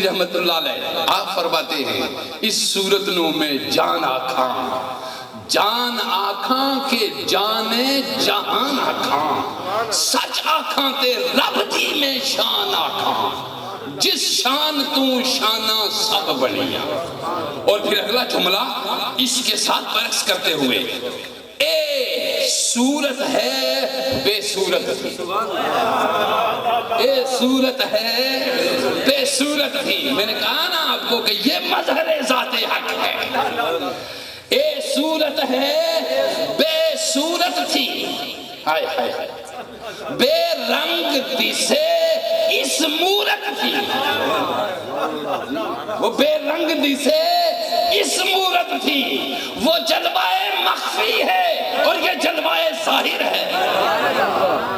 رحمت اللہ علیہ آپ فرماتے ہیں اس صورت نو میں جان آکھاں کے جانے جہان آکھاں سچ آکھاں تے رب دی میں شان آکھاں جس شان تو شانہ سب بنیا. اور پھر اگلا جملہ اس کے ساتھ برعکس کرتے ہوئے اے صورت ہے بے صورت تھی، اے صورت ہے بے صورت تھی. میں نے کہا نا آپ کو کہ یہ مظہر ذات حق ہے. اے صورت ہے بے صورت تھی، ہائے ہائے ہائے بے رنگ دسے اس مورت تھی. وہ بے رنگ دسے اس مورت تھی. وہ جلوہ مخفی ہے اور یہ جلوہ ظاہر ہے.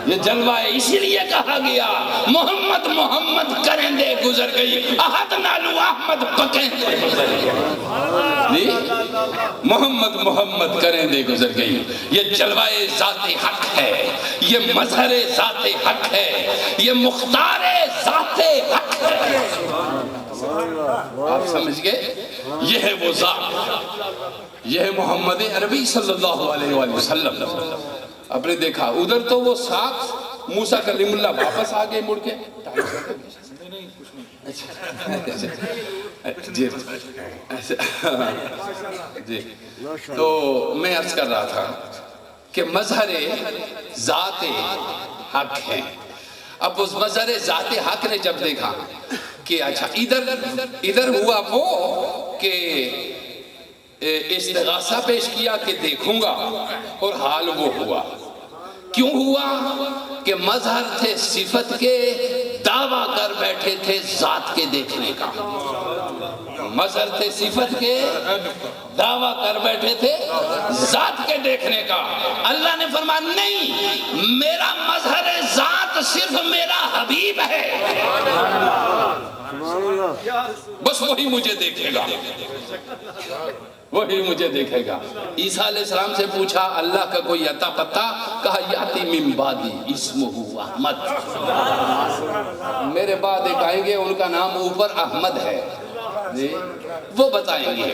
یہ جلوہ اسی لیے کہا گیا محمد محمد کریں دے گزر گئی احد نالو احمد پکیں دے گزر گئی. محمد محمد کریں دے گزر گئی. یہ جلوہ ذات حق ہے، یہ مظہر ذات حق ہے، یہ مختار ذات حق ہے. آپ سمجھ گئے؟ یہ ہے وہ ذات، یہ ہے محمد عربی صلی اللہ علیہ وآلہ وسلم. آپ نے دیکھا ادھر تو وہ ساتھ موسیٰ کلیم اللہ واپس آگے مڑ کے جی تو میں عرض کر رہا تھا کہ مظہر ذات حق ہے. اب اس مظہر ذات حق نے جب دیکھا کہ اچھا ادھر ہوا وہ کہ استغاثہ پیش کیا کہ دیکھوں گا اور حال وہ ہوا. کیوں ہوا؟ کہ مظہر تھے صفت کے، دعویٰ کر بیٹھے تھے ذات کے دیکھنے کا. مظہر تھے صفت کے، دعویٰ کر بیٹھے تھے ذات کے دیکھنے کا. اللہ نے فرمایا نہیں، میرا مظہر ذات صرف میرا حبیب ہے، بس وہی مجھے دیکھے گا، وہی مجھے دیکھے گا. عیسیٰ علیہ السلام سے پوچھا اللہ کا کوئی عطا پتہ؟ کہا یاتی من بعدی اسمہ احمد، میرے بعد ایک آئیں گے ان کا نام اوپر احمد ہے، وہ بتائیں گے.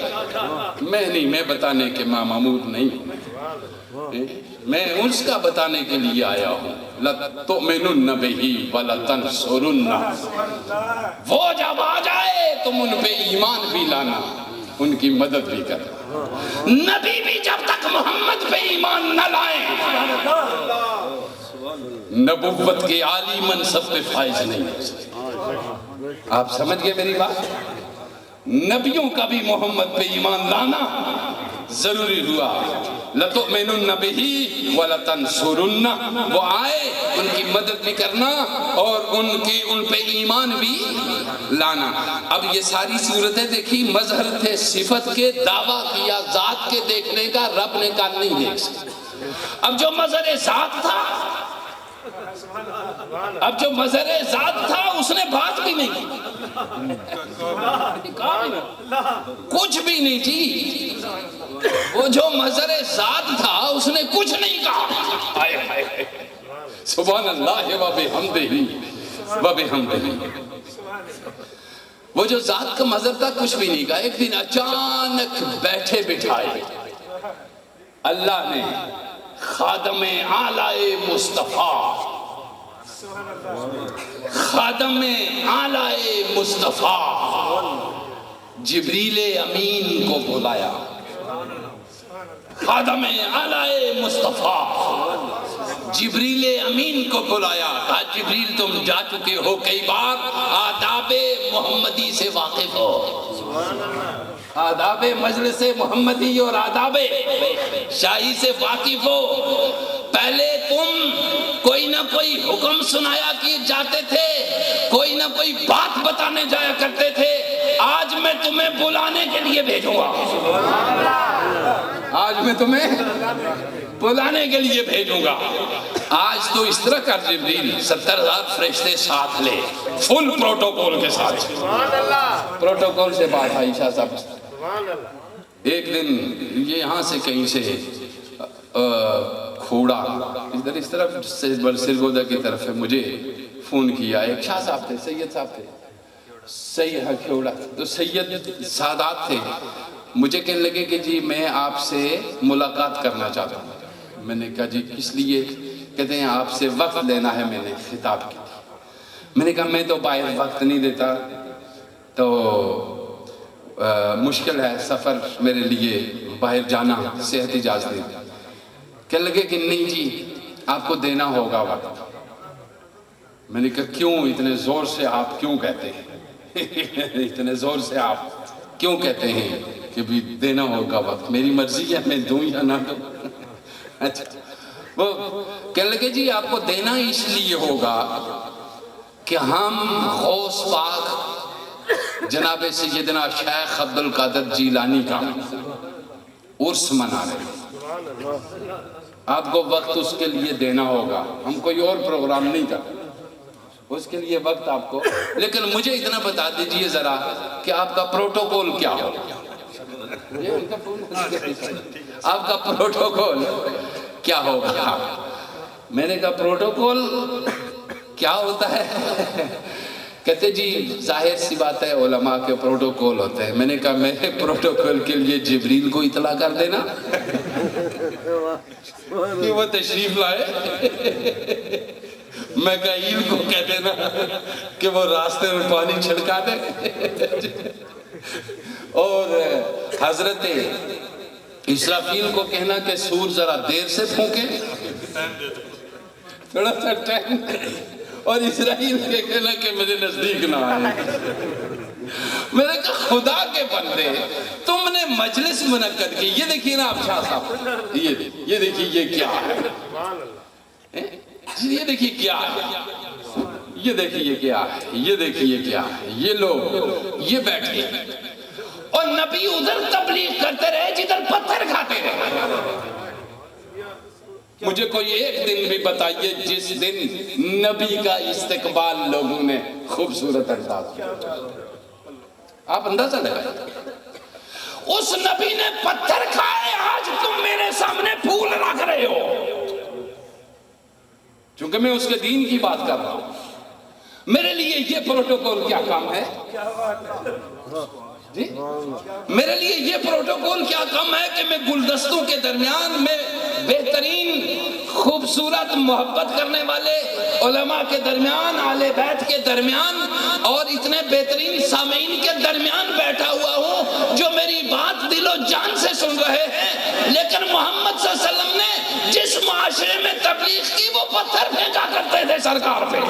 میں نہیں، میں بتانے کے معمول نہیں ہوں، میں اس کا بتانے کے لیے آیا ہوں. لَتُؤْمِنُنَّ بِهِ وَلَتَنْصُرُنَّ، وہ جب آ جائے تم ان پہ ایمان بھی لانا، ان کی مدد بھی کرنا. نبی بھی جب تک محمد پہ ایمان نہ لائیں نبوت کے عالی منصب پہ فائز نہیں ہو سکتے. آپ سمجھ گئے میری بات؟ نبیوں کا بھی محمد پہ ایمان لانا ضروری ہوا. لَتُؤْمِنُنَّ بِهِ وَلَتَنْصُرُنَّ، وہ آئے ان کی مدد بھی کرنا اور ان پہ ایمان بھی لانا. اب یہ ساری صورتیں دیکھی، مظہر تھے صفت کے، دعویٰ کیا ذات کے دیکھنے کا، رب نے کہا نہیں دیکھ سکتے. اب جو مظہر ذات تھا اس نے بات بھی نہیں کی، کچھ بھی نہیں تھی. وہ جو مظہر ذات تھا اس نے کچھ نہیں کہا. سبحان اللہ و بحمدہ و بحمدہ. وہ جو ذات کا مظہر تھا کچھ بھی نہیں کہا. ایک دن اچانک بیٹھے بٹھائے اللہ نے خادم اعلی مصطفیٰ، خادم اعلی مصطفیٰ جبریل امین کو بلایا. خادم اعلی مصطفیٰ جبریل امین کو بلایا. کہا جبریل تم جا چکے ہو کئی بار، آداب محمدی سے واقف ہو، آداب مجلس محمدی اور آداب شاہی سے واقف ہو. پہلے تم کوئی نہ کوئی حکم سنایا کہ جاتے تھے، کوئی نہ کوئی بات بتانے جایا کرتے تھے. آج میں تمہیں بلانے کے لیے بھیجوں گا، آج میں تمہیں بلانے کے لیے بھیجوں گا. آج تو اس طرح کر جبریل 70,000 فرشتے ساتھ لے، فل پروٹوکول کے ساتھ. پروٹوکول سے بات آئی شاہ صاحب. ایک دن یہ یہاں سے کہیں سے کھوڑا ادھر اس طرف سے سرگودا کی طرف ہے، مجھے فون کیا. ایک شاہ صاحب تھے، سید صاحب تھے. صحیح کھوڑا تو سید سادات تھے، مجھے کہنے لگے کہ جی میں آپ سے ملاقات کرنا چاہتا ہوں۔ میں نے کہا جی کس لیے؟ کہتے ہیں آپ سے وقت لینا ہے، میں نے خطاب کی تھی۔ میں نے کہا میں تو باہر وقت نہیں دیتا، تو مشکل ہے سفر میرے لیے، باہر جانا صحت اجازت نہیں۔ کہنے لگے کہ نہیں جی آپ کو دینا ہوگا وقت۔ میں نے کہا کیوں اتنے زور سے آپ کیوں کہتے ہیں؟ اتنے زور سے آپ کیوں کہتے ہیں کہ بھی دینا ہوگا وقت؟ میری مرضی ہے میں دوں یا نہ دوں۔ اچھا وہ کہنے لگے جی آپ کو دینا اس لیے ہوگا کہ ہم غوث پاک جناب سیدنا شیخ عبد القادر جیلانی کا عرس منا رہے ہیں، آپ کو وقت اس کے لیے دینا ہوگا، ہم کوئی اور پروگرام نہیں کرتے اس کے لیے وقت آپ کو، لیکن مجھے اتنا بتا دیجئے ذرا کہ آپ کا پروٹوکول کیا ہو؟ آپ کا پروٹوکول کیا ہوگا؟ میں نے کہا پروٹوکول کیا ہوتا ہے؟ کہتے جی ظاہر سی بات ہے علماء کے پروٹوکول ہوتے ہیں۔ میں نے کہا میرے پروٹوکول کے لیے جبریل کو اطلاع کر دینا کہ وہ تشریف لائے، میکائیل کو کہہ دینا کہ وہ راستے میں پانی چھڑکا دے، اور حضرت اسرافیل کو کہنا کہ سور ذرا دیر سے پھونکے، تھوڑا سا ٹائم، اور اسرائیل کے کہنا کہ میرے نزدیک نہ آئے۔ میں نے کہا خدا کے بندے تم نے مجلس منعقد کی، یہ دیکھیے نا آپ شاہ صاحب، یہ دیکھیے یہ کیا ہے، یہ دیکھیے کیا ہے، یہ دیکھیے کیا ہے، یہ دیکھیے کیا ہے، یہ لوگ یہ بیٹھے اور نبی ادھر تبلیغ کرتے رہے جدھر پتھر کھاتے رہے۔ مجھے کوئی ایک دن بھی بتائیے جس دن نبی کا استقبال لوگوں نے خوبصورت انداز کیا، آپ اندازہ لگائیں، اس نبی نے پتھر کھائے، آج تم میرے سامنے پھول رکھ رہے ہو، چونکہ میں اس کے دین کی بات کر رہا ہوں۔ میرے لیے یہ پروٹوکول کیا کام ہے جی؟ میرے لیے یہ پروٹوکول کیا کام ہے کہ میں گلدستوں کے درمیان میں بہترین خوبصورت محبت کرنے والے علماء کے درمیان، اہل بیت کے درمیان اور اتنے بہترین سامعین کے درمیان بیٹھا ہوا ہوں جو میری بات دل و جان سے سن رہے ہیں، لیکن محمد صلی اللہ علیہ وسلم نے جس معاشرے میں تبلیغ کی وہ پتھر پھینکا کرتے تھے سرکار پہ۔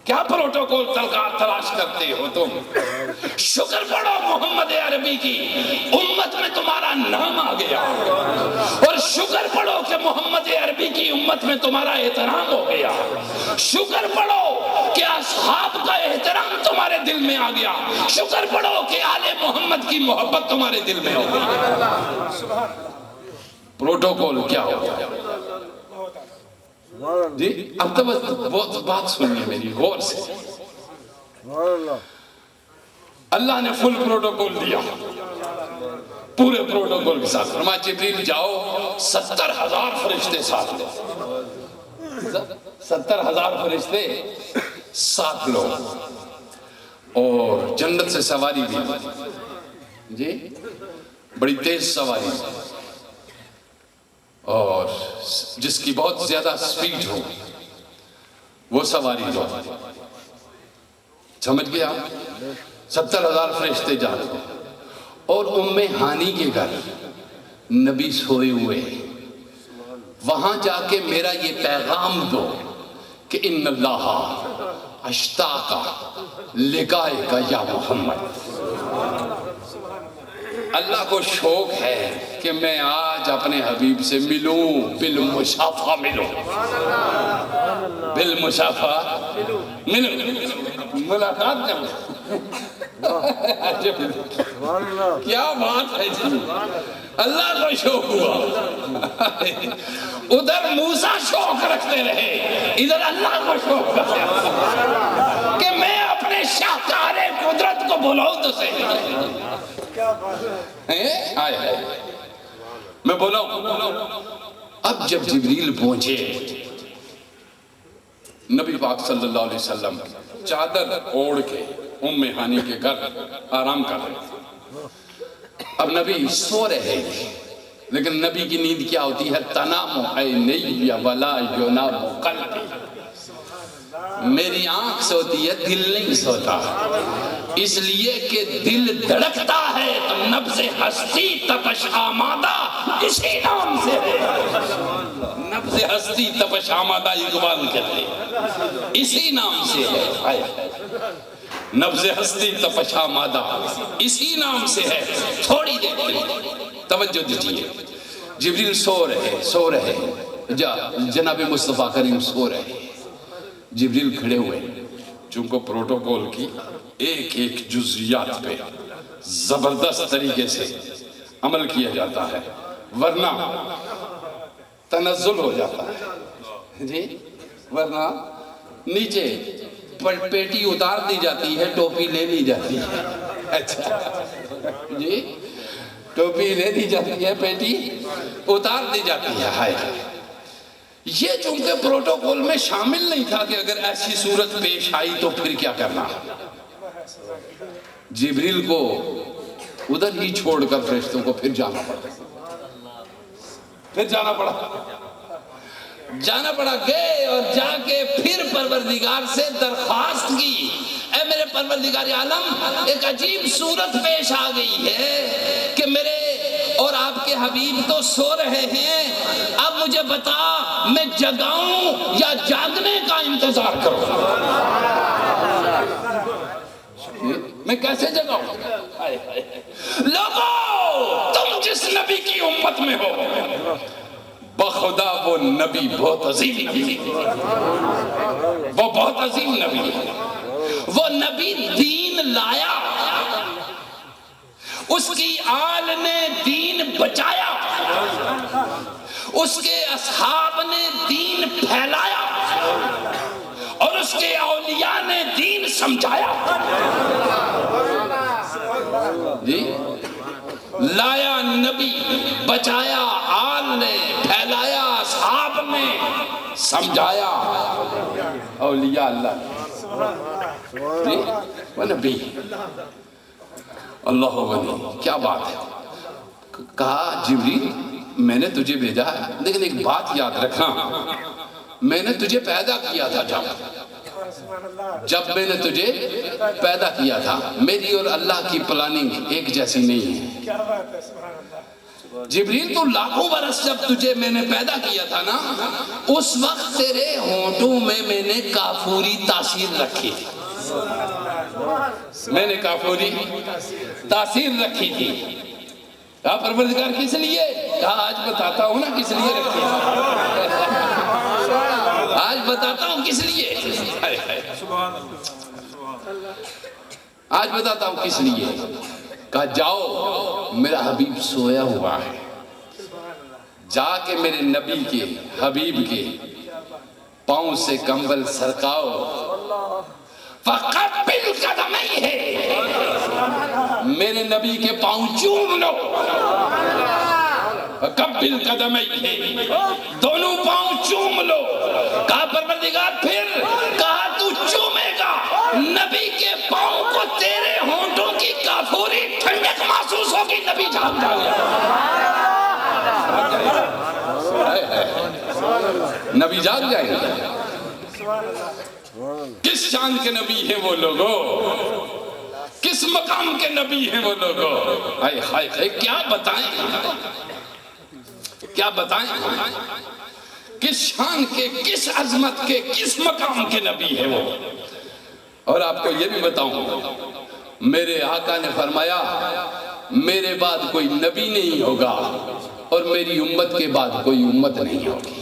کیا پروٹوکول تلاش کرتے ہو تم؟ شکر پڑھو محمد عربی کی امت میں تمہارا نام آ گیا، اور شکر پڑھو کہ محمد عربی کی امت میں تمہارا احترام ہو گیا، شکر پڑھو کہ اصحاب کا احترام تمہارے دل میں آ گیا، شکر پڑھو کہ آل محمد کی محبت تمہارے دل میں ہو گئی۔ پروٹوکول کیا ہوگا جی؟ اب تو بس بات سنیے میری غور سے۔ اللہ نے فل پروٹوکول دیا، پورے پروٹوکول کے ساتھ فرمایا جبریل جاؤ 70,000 فرشتے ساتھ لو، 70,000 فرشتے ساتھ لو، اور جنت سے سواری بھی جی بڑی تیز سواری، اور جس کی بہت زیادہ سپیڈ ہو وہ سواری دو۔ سمجھ گیا؟ 70,000 فرشتے جاتے ہیں، اور ام ہانی کے گھر نبی سوئے ہوئے، وہاں جا کے میرا یہ پیغام دو کہ ان اللہ اشتاق لقائک یا محمد، اللہ کو شوق ہے کہ میں آج اپنے حبیب سے ملوں، بالمشافہ ملوں، بالمشافہ ملوں، ملاقات کروں۔ کیا بات ہے جی، اللہ کو شوق ہوا، ادھر موسیٰ شوق رکھتے رہے، ادھر اللہ کو شوق رکھتے کہ میں اپنے شاہکار قدرت کو بلاؤں تو صحیح۔ میں بولا اب جب جبریل پہنچے، نبی پاک صلی اللہ علیہ وسلم چادر اوڑھ کے ام ہانی کے گھر آرام کر رہے تھے. اب نبی سو رہے ہیں، لیکن نبی کی نیند کیا ہوتی ہے؟ تنام عینی ولا ینام قلبی. میری آنکھ سوتی ہے، دل نہیں سوتا، اس لیے کہ دل دھڑکتا ہے تو نبض ہستی تپش آمادہ اسی نام سے ہے. نبض ہستی تپش آمادہ اقبال کہتے ہیں، اسی نام سے ہے. نبض ہستی تپش آمادہ اسی نام سے ہے. تھوڑی دیر توجہ دیجیے. جبریل سو رہے جناب مصطفیٰ کریم سو رہے. جبریل کھڑے ہوئے، چونکہ پروٹوکول کی ایک ایک جزیات پہ زبردست طریقے سے عمل کیا جاتا ہے، ورنہ تنزل ہو جاتا ہے جی. ورنہ نیچے پیٹی اتار دی جاتی ہے، ٹوپی لے لی جاتی ہے. اچھا جی، ٹوپی لے دی جاتی ہے، پیٹی اتار دی جاتی ہے. ہائے یہ چونکہ پروٹوکول میں شامل نہیں تھا کہ اگر ایسی صورت پیش آئی تو پھر کیا کرنا. جبریل کو ادھر ہی چھوڑ کر فرشتوں کو پھر جانا پڑا. گئے اور جا کے پھر پروردگار سے درخواست کی، اے میرے پروردگار عالم، ایک عجیب صورت پیش آ گئی ہے کہ میرے اور آپ کے حبیب تو سو رہے ہیں، اب مجھے بتا میں جگاؤں یا جاگنے کا انتظار کروں؟ میں کیسے جگاؤں؟ لوگوں، تم جس نبی کی امت میں ہو، بخدا وہ نبی بہت عظیم نبی، وہ بہت عظیم نبی. وہ نبی دین لایا، اس کی آل نے دین بچایا، اس کے اصحاب نے دین پھیلایا، اور اس کے اولیاء نے دین سمجھایا. جی، لایا نبی، بچایا آل نے، پھیلایا اصحاب نے، سمجھایا اولیاء اللہ. جی، وہ نبی اللہ ولی. کیا بات ہے. کہا جبریل میں نے تجھے بھیجا ہے، لیکن ایک بات یاد رکھنا، میں نے تجھے پیدا کیا تھا. جب میں نے تجھے پیدا کیا تھا، میری اور اللہ کی پلاننگ ایک جیسی نہیں ہے. جبریل تو لاکھوں برس جب تجھے میں نے پیدا کیا تھا نا، اس وقت تیرے ہونٹوں میں نے کافوری تاثیر رکھی تھی. میں نے کافوری تاثیر رکھی تھی. کہا پروردگار کس لیے؟ کہا آج بتاتا ہوں نا کس لیے رکھی. آج بتاتا ہوں کس لیے. آج بتاتا ہوں کس لیے. کہا جاؤ، میرا حبیب سویا ہوا ہے، جا کے میرے نبی کے حبیب کے پاؤں سے کمبل سرکاؤ، فقبل قدمیہ، میرے نبی کے پاؤں چوم لو. فقبل قدمیہ، دونوں پاؤں چوم لو. کہا پروردگار پھر؟ کہا تو چومے گا، نبی کے پاؤں کو تیرے ہونٹوں کی کافوری ٹھنڈک محسوس ہوگی، نبی جھاگ جائے گا. نبی جاگ جائے گا. کس شان کے نبی ہیں وہ لوگوں، کس مقام کے نبی ہیں وہ لوگوں. ہائے ہائے ہائے، کیا بتائیں، کس شان کے، کس عظمت کے، کس مقام کے نبی ہیں وہ. اور آپ کو یہ بھی بتاؤں، میرے آقا نے فرمایا میرے بعد کوئی نبی نہیں ہوگا اور میری امت کے بعد کوئی امت نہیں ہوگی.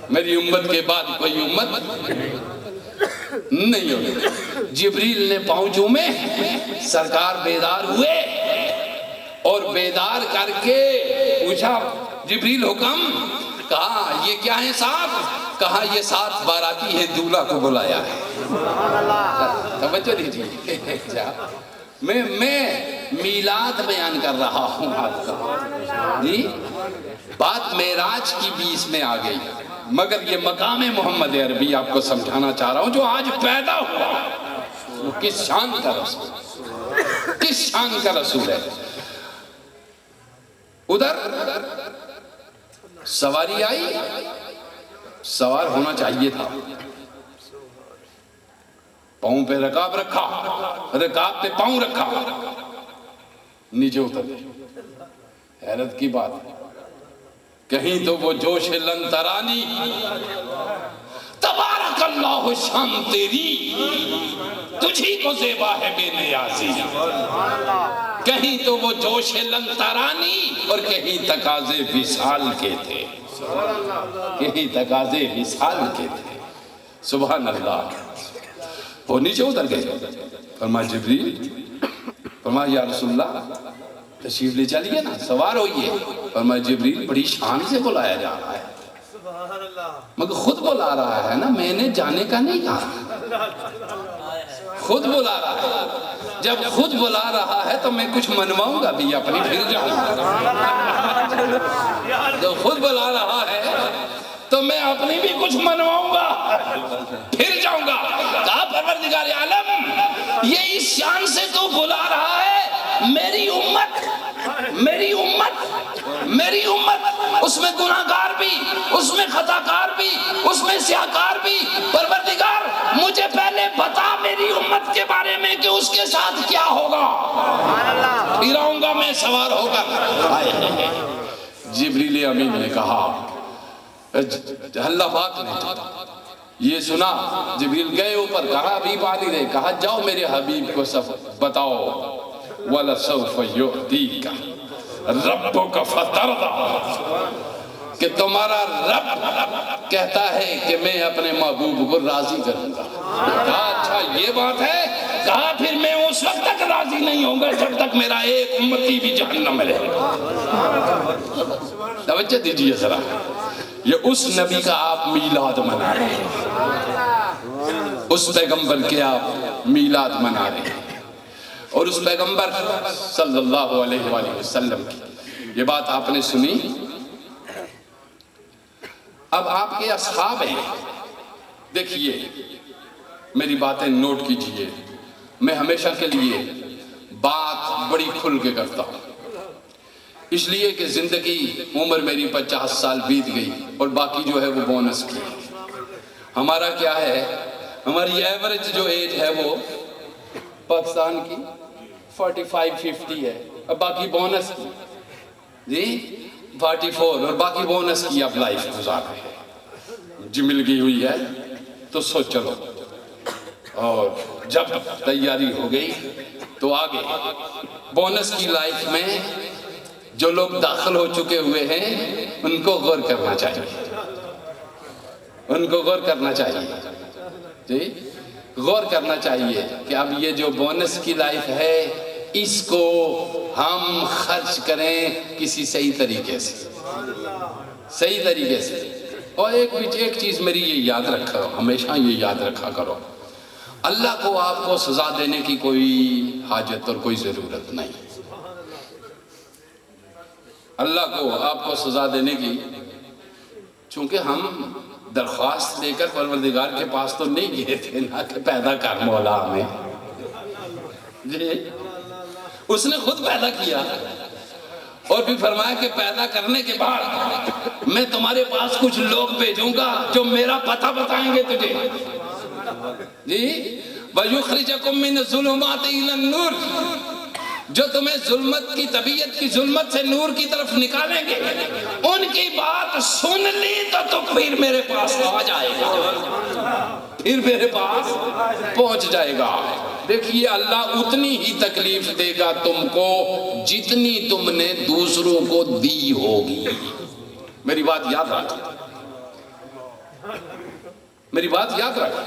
میری امت کے بعد کوئی امت نہیں ہوگی. جبریل نے پاؤں چومے، سرکار بیدار ہوئے اور بیدار کر کے پوچھا جبریل حکم. کہا یہ کیا ہے صاحب؟ کہا یہ 7 باراتی ہے، دولہا کو بلایا ہے. توجہ دیجیے، میں میلاد بیان کر رہا ہوں آپ کا جی. بات معراج کی 20 میں آ گئی، مگر یہ مقام محمد عربی آپ کو سمجھانا چاہ رہا ہوں جو آج پیدا ہوا. وہ کس شان کا رسول، کس شان کا رسول ہے. ادھر سواری آئی، سوار ہونا چاہیے تھا، پاؤں پہ رکاب رکھا، رکاب پہ پاؤں رکھا، نیچے اتر گئے. حیرت کی بات ہے، کہیں تو وہ جوش لن ترانی، تبارک اللہ شان تیری، تجھی کو زیبا ہے بے نیازی. کہیں تو وہ جوش لن ترانی اور کہیں تقاضے وصال کے تھے، کہیں تقاضے وصال کے تھے. سبحان اللہ. وہ نیچے اتر گئے. فرمایا جبریل، فرمایا یا رسول اللہ تشریف لے چلیے نا، سوار ہوئیے. فرمایا جبریل بڑی شان سے بلایا جا رہا ہے، مگر خود بلا رہا ہے نا، میں نے جانے کا نہیں کہا، خود بلا رہا ہے. جب خود بلا رہا ہے تو میں کچھ منواؤں گا بھی اپنی، پھر جاؤں گا. جب خود بلا رہا ہے تو میں اپنی بھی کچھ منواؤں گا، پھر جاؤں گا. کہا پروردگار عالم یہ اس شان سے تو بلا رہا ہے، میری امت، میری امت، میری امت، اس میں گناہگار بھی، اس میں خطاکار بھی، اس میں سیاہکار بھی. پروردگار مجھے پہلے بتا میری امت کے بارے میں کہ اس کے ساتھ کیا ہوگا، پھر آؤں گا میں سوار ہوگا. جبریل امین نے کہا، اللہ پاک نے یہ سنا. جبریل گئے اوپر، کہا ابھی پانی دے، کہا جاؤ میرے حبیب کو سب بتاؤ، وَلَسَوْفَ يُعْتِيكَ رَبُّكَ فَتَرْضَىٰ، کہ تمہارا رب کہتا ہے کہ میں اپنے محبوب کو راضی کروں گا. کہا اچھا یہ بات ہے. کہا پھر میں اس وقت تک راضی نہیں ہوں گا جب تک میرا ایک امتی بھی جہنم میں رہے گا. توجہ دیجیے ذرا، یہ اس نبی کا آپ میلاد منا رہے ہیں، اس پیغمبر کے آپ میلاد منا رہے ہیں، اور اس پیغمبر صلی اللہ علیہ وآلہ وسلم کی یہ بات آپ نے سنی. اب آپ کے اصحاب ہیں، دیکھیے میری باتیں نوٹ کیجئے. میں ہمیشہ کے لیے بات بڑی کھل کے کرتا ہوں، اس لیے کہ زندگی عمر میری 50 سال بیت گئی اور باقی جو ہے وہ بونس کی. ہمارا کیا ہے، ہماری ایوریج جو ایج ہے وہ پاکستان کی 45-50 ہے، اب باقی بونس کی جی 44، اور باقی بونس کی اب لائف گزار رہے ہیں جی. مل گئی ہوئی ہے تو سوچ چلو، اور جب تیاری ہو گئی تو آگے بونس کی لائف میں جو لوگ داخل ہو چکے ہوئے ہیں ان کو غور کرنا چاہیے، ان کو غور کرنا چاہیے جی، غور کرنا چاہیے کہ اب یہ جو بونس کی لائف ہے اس کو ہم خرچ کریں کسی صحیح طریقے سے، صحیح طریقے سے. اور ایک چیز میری یہ یاد رکھو، ہمیشہ یہ یاد رکھا کرو، اللہ کو آپ کو سزا دینے کی کوئی حاجت اور کوئی ضرورت نہیں. اللہ کو آپ کو سزا دینے کی، چونکہ ہم درخواست لے کر پروردگار کے پاس تو نہیں گئے تھے نا کہ پیدا کر مولا ہمیں جی، اس نے خود پیدا کیا اور بھی فرمایا کہ پیدا کرنے کے بعد میں تمہارے پاس کچھ لوگ بھیجوں گا جو میرا پتہ بتائیں گے تجھے جی. وَيُخْرِجَكُم مِّنَ الظُّلُمَاتِ إِلَى النُّورِ، جو تمہیں ظلمت کی، طبیعت کی ظلمت سے نور کی طرف نکالیں گے. ان کی بات سن لی تو پھر میرے پاس آ جائے گا، پھر میرے پاس پہنچ جائے گا. دیکھیے اللہ اتنی ہی تکلیف دے گا تم کو جتنی تم نے دوسروں کو دی ہوگی. میری بات یاد رکھ، میری بات یاد رکھ.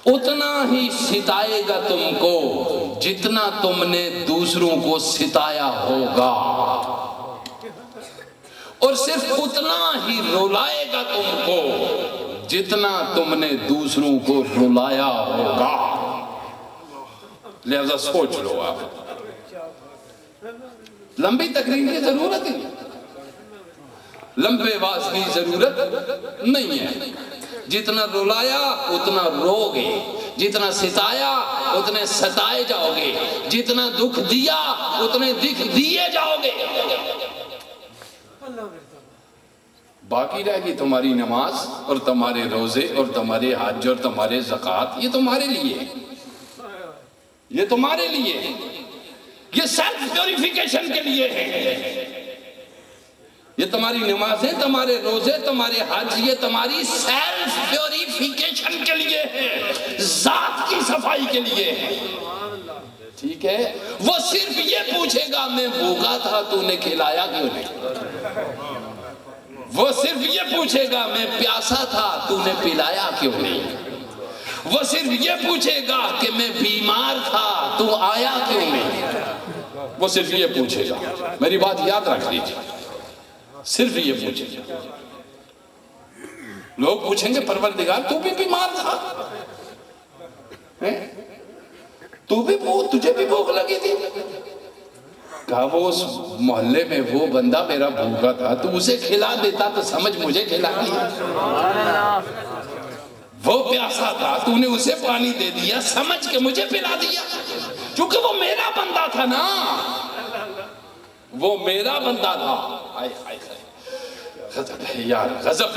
اتنا ہی ستائے گا تم کو جتنا تم نے دوسروں کو ستایا ہوگا، اور صرف اتنا ہی رلائے گا تم کو جتنا تم نے دوسروں کو رلایا ہوگا. لہذا سوچ لو، آپ لمبی تقریر کی ضرورت ہے، لمبے واز کی ضرورت نہیں ہے. جتنا رلایا اتنا رو گے، جتنا ستایا اتنے ستائے جاؤ گے، جتنا دکھ دیا اتنے دکھ دیے جاؤ گے۔ باقی رہ گی تمہاری نماز اور تمہارے روزے اور تمہارے حج اور تمہارے زکوٰۃ، یہ تمہارے لیے، یہ تمہارے لیے، یہ سیلف پیوریفیکیشن کے لیے ہے۔ یہ تمہاری نمازیں، تمہارے روزے، تمہارے حج، یہ تمہاری سیلف پیوریفیکیشن کے لیے ہے، ذات کی صفائی کے لیے ہے، ٹھیک ہے؟ وہ صرف یہ پوچھے گا میں بھوکا تھا تو نے کھلایا کیوں نہیں؟ وہ صرف یہ پوچھے گا میں پیاسا تھا تو نے پلایا کیوں نہیں؟ وہ صرف یہ پوچھے گا کہ میں بیمار تھا تو آیا کیوں نہیں؟ وہ صرف یہ پوچھے گا، میری بات یاد رکھ لیجیے، صرف یہ پوچھے گا۔ لوگ پوچھیں گے پروردگار تو بھی بیمار تھا، تو بھی تجھے بھی بھوک لگی تھی؟ کہا وہ اس محلے میں وہ بندہ میرا بھوکا تھا، تو اسے کھلا دیتا تو سمجھ مجھے کھلا دیا۔ وہ پیاسا تھا، تو نے اسے پانی دے دیا سمجھ کے مجھے پلا دیا، کیونکہ وہ میرا بندہ تھا نا، وہ میرا بندہ تھا۔ یار غضب،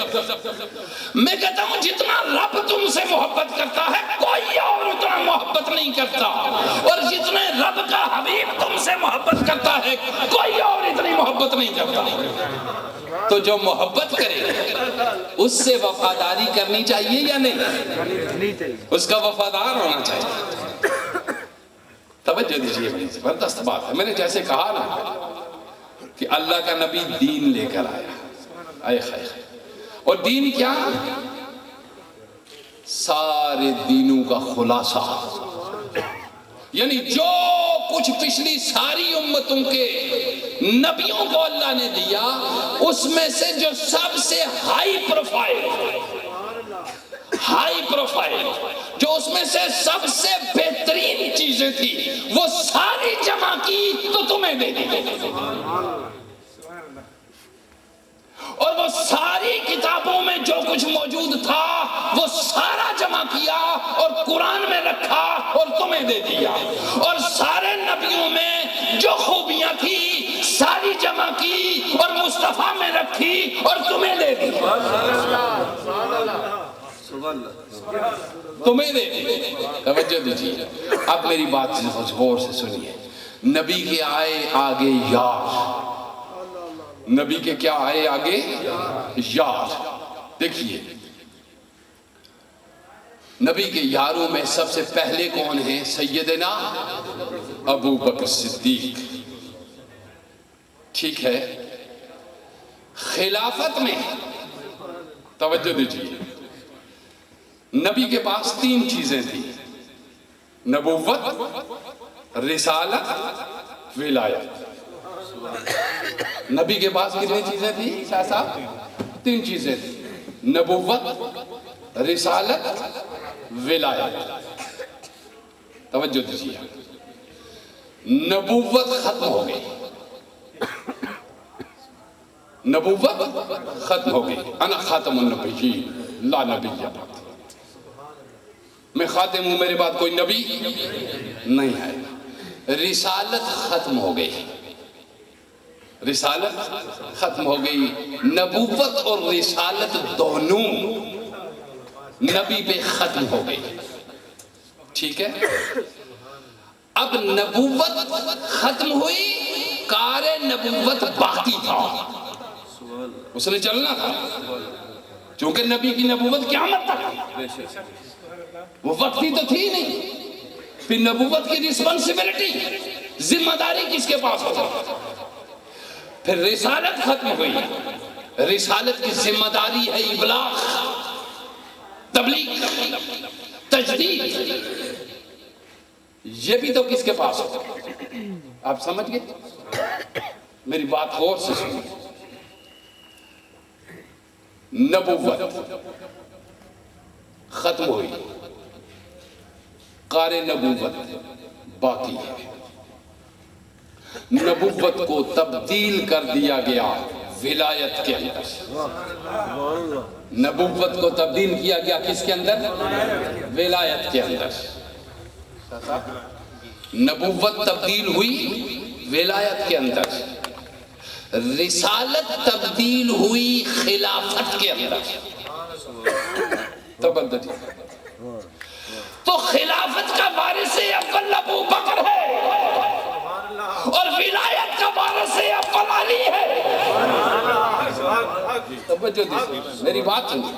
میں کہتا ہوں جتنا رب تم سے محبت کرتا ہے کوئی اور اتنا محبت نہیں کرتا، اور جتنے رب کا حبیب تم سے محبت کرتا ہے کوئی اور اتنی محبت نہیں کرتا۔ تو جو محبت کرے اس سے وفاداری کرنی چاہیے یا نہیں؟ اس کا وفادار ہونا چاہیے۔ توجہ دیجئے، بڑی زبردست بات ہے۔ میں نے جیسے کہا نا کہ اللہ کا نبی دین لے کر آیا، اور دین کیا؟ سارے دینوں کا خلاصہ، یعنی جو کچھ پچھلی ساری امتوں کے نبیوں کو اللہ نے دیا اس میں سے جو سب سے ہائی پروفائل، جو اس میں سے سب سے بہترین چیزیں تھی وہ ساری جمع کی تو تمہیں دے دی، اور وہ ساری کتابوں میں جو کچھ موجود تھا وہ سارا جمع کیا اور قرآن میں رکھا اور تمہیں دے دیا، اور سارے نبیوں میں جو خوبیاں تھی ساری جمع کی اور مصطفیٰ میں رکھی اور تمہیں دے دی، تمہیں دے دی۔ توجہ دیجیے، اب میری بات غور سے سنیے۔ نبی کے آئے آگے یار، نبی کے کیا آئے آگے؟ یار۔ دیکھیے نبی کے یاروں میں سب سے پہلے کون ہیں؟ سیدنا ابو بکر صدیق، ٹھیک ہے؟ خلافت میں توجہ دیجیے، نبی کے پاس 3 چیزیں تھیں، نبوت، رسالت، ولایت۔ نبی کے پاس کتنی چیزیں تھیں شاہ صاحب؟ 3 چیزیں تھیں، نبوت، رسالت، ولایت۔ توجہ دیجیے، نبوت ختم ہو گئی، نبوت ختم ہو گئی۔ انا خاتم النبیین لا نبی بعد، میں خاتم ہوں، میرے بعد کوئی نبی نہیں ہے۔ رسالت ختم ہو گئی، رسالت ختم ہو گئی، نبوت اور رسالت دونوں نبی پہ ختم ہو گئی، ٹھیک ہے؟ اب نبوت ختم ہوئی، کار نبوت باقی تھا، اس نے چلنا تھا، چونکہ نبی کی نبوت قیامت تک، وہ وقتی تو تھی نہیں۔ پھر نبوت کی رسپانسبلٹی، ذمہ داری کس کے پاس ہوتا؟ پھر رسالت ختم ہوئی، رسالت کی ذمہ داری ہے ابلاغ، تبلیغ، تجدید، یہ بھی تو کس کے پاس ہوتا؟ آپ سمجھ گئے؟ میری بات غور سے سنیے، نبوت ختم ہوئی، کار نبوت باقی ہے۔ نبوت کو تبدیل کر دیا گیا ولایت کے اندر، نبوت کو تبدیل کیا گیا کس کے اندر؟ ولایت کے اندر. نبوت تبدیل ہوئی ولایت کے اندر، رسالت تبدیل ہوئی خلافت کے اندر. تو خلافت کا وارث اول ابو بکر ہے اور ولایت کا وارث اول علی ہے. توجہ دیجیے میری بات سنیے.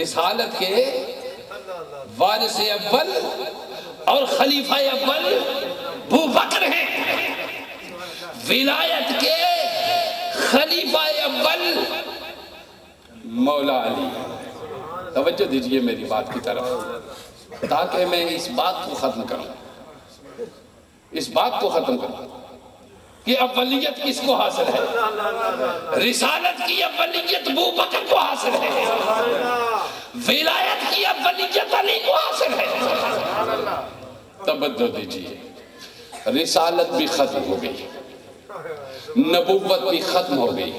رسالت کے وارث اول اور خلیفہ اول ابو بکر ہیں، ولایت کے خلیفہ اول مولا علی. توجہ دیجئے میری بات کی طرف تاکہ میں اس بات کو ختم کروں، اس بات کو ختم کروں کہ اولیت کس کو حاصل ہے؟ رسالت کی اولیت ابو بکر کو حاصل ہے، ولایت کی اولیت علی کو حاصل ہے. توجہ دیجئے، رسالت بھی ختم ہو گئی، نبوت بھی ختم ہو گئی،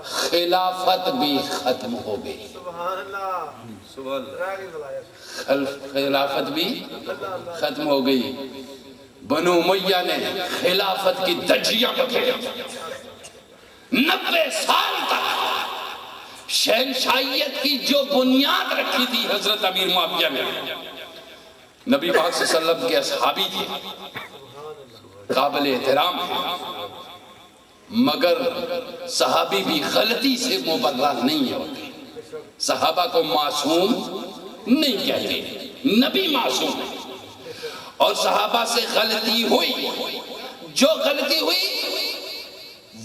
خلافت بھی ختم ہو گئی. خلافت بھی ختم ہو گئی. بنو امیہ نے خلافت کی دھجیاں پکڑی. 90 سال تک شہنشاہیت کی جو بنیاد رکھی تھی حضرت امیر معاویہ نے. نبی پاک صلی اللہ علیہ وسلم کے اصحابی تھے، قابل احترام ہے، مگر صحابی بھی غلطی سے مبرہ نہیں ہوتے. صحابہ کو معصوم نہیں کہتے، نبی معصوم ہے. اور صحابہ سے غلطی ہوئی، جو غلطی ہوئی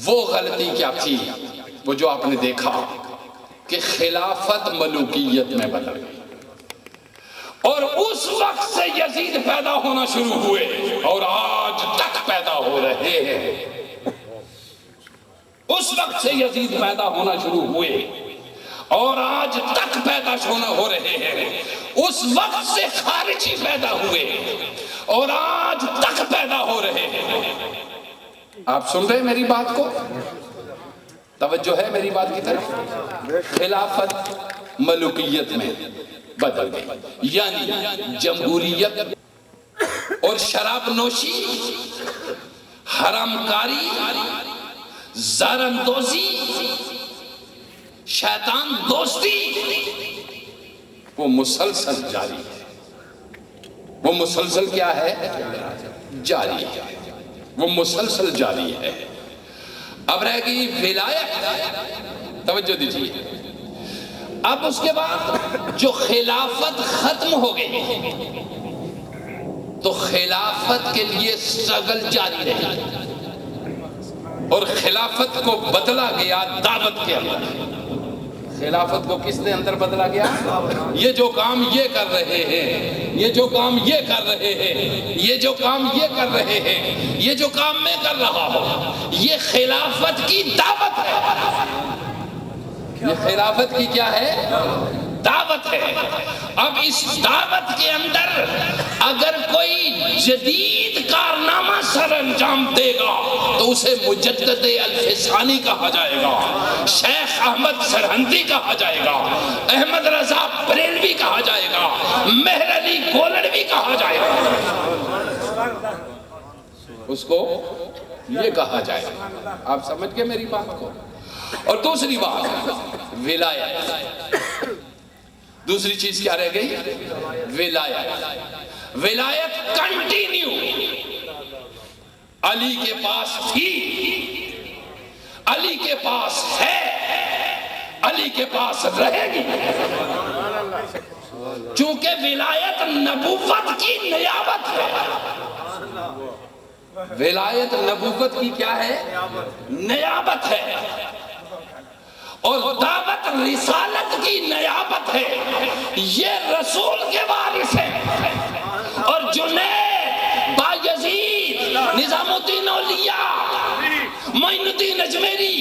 وہ غلطی کیا تھی؟ وہ جو آپ نے دیکھا کہ خلافت ملوکیت میں بدل گئی. اور اس وقت سے یزید پیدا ہونا شروع ہوئے اور آج تک پیدا ہو رہے ہیں. اس وقت سے یزید پیدا ہونا شروع ہوئے اور آج تک پیدا ہو رہے ہیں. اس وقت سے خارجی پیدا ہوئے اور آج تک پیدا ہو رہے ہیں. آپ سن رہے ہیں میری بات کو؟ توجہ ہے میری بات کی طرف؟ خلافت ملوکیت میں بدل گئی، یعنی جمہوریت اور شراب نوشی، حرام کاری، زاراندوزی، شیطان دوستی وہ مسلسل جاری ہے. وہ مسلسل کیا ہے؟ جاری ہے. وہ مسلسل جاری ہے. اب رہ گئی ولایت. توجہ دیجیے. اب اس کے بعد جو خلافت ختم ہو گئی تو خلافت کے لیے سٹرگل جاری رہی اور خلافت کو بدلا گیا دعوت کے اندر. خلافت کو کس نے اندر بدلا گیا؟ یہ جو کام یہ کر رہے ہیں، یہ جو کام یہ کر رہے ہیں، یہ جو کام یہ کر رہے ہیں، یہ جو کام میں کر رہا ہوں، یہ خلافت کی دعوت ہے. یہ خلافت کی کیا ہے؟ دعوت ہے. اب اس دعوت کے اندر اگر کوئی جدید کارنامہ سر انجام دے گا تو اسے مجدد الفسانی کہا جائے گا، شیخ احمد سرہندی کہا جائے گا، احمد رضا بریلوی کہا جائے گا، مہر علی گولڑوی کہا جائے گا. اس کو یہ کہا جائے گا. آپ سمجھ گئے میری بات کو؟ اور دوسری بات ولایت. دوسری چیز کیا رہ گئی؟ ولایت. ولایت کنٹینیو علی کے پاس تھی، علی کے پاس ہے، علی کے پاس رہے گی. چونکہ ولایت نبوت کی نیابت ہے. ولایت نبوت کی کیا ہے؟ نیابت ہے. اور دعوت رسالت کی نیابت ہے. یہ رسول کے وارث ہے. اور جنید، بایزید، نظام الدین اولیاء، معین الدین اجمیری،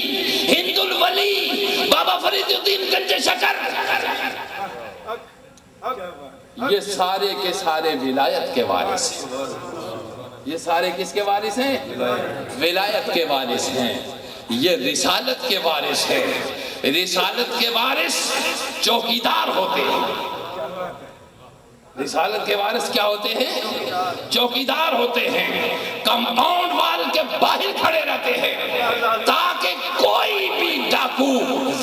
ہند الولی، بابا فرید الدین گنج شکر، یہ سارے کے سارے ولایت کے وارث ہیں. یہ سارے کس کے وارث ہیں؟ ولایت کے وارث ہیں. یہ رسالت کے وارث ہیں. رسالت کے وارث چوکیدار ہوتے ہیں. رسالت کے وارث کیا ہوتے ہیں؟ چوکیدار ہوتے ہیں. کمپاؤنڈ وال کے باہر کھڑے رہتے ہیں تاکہ کوئی بھی ڈاکو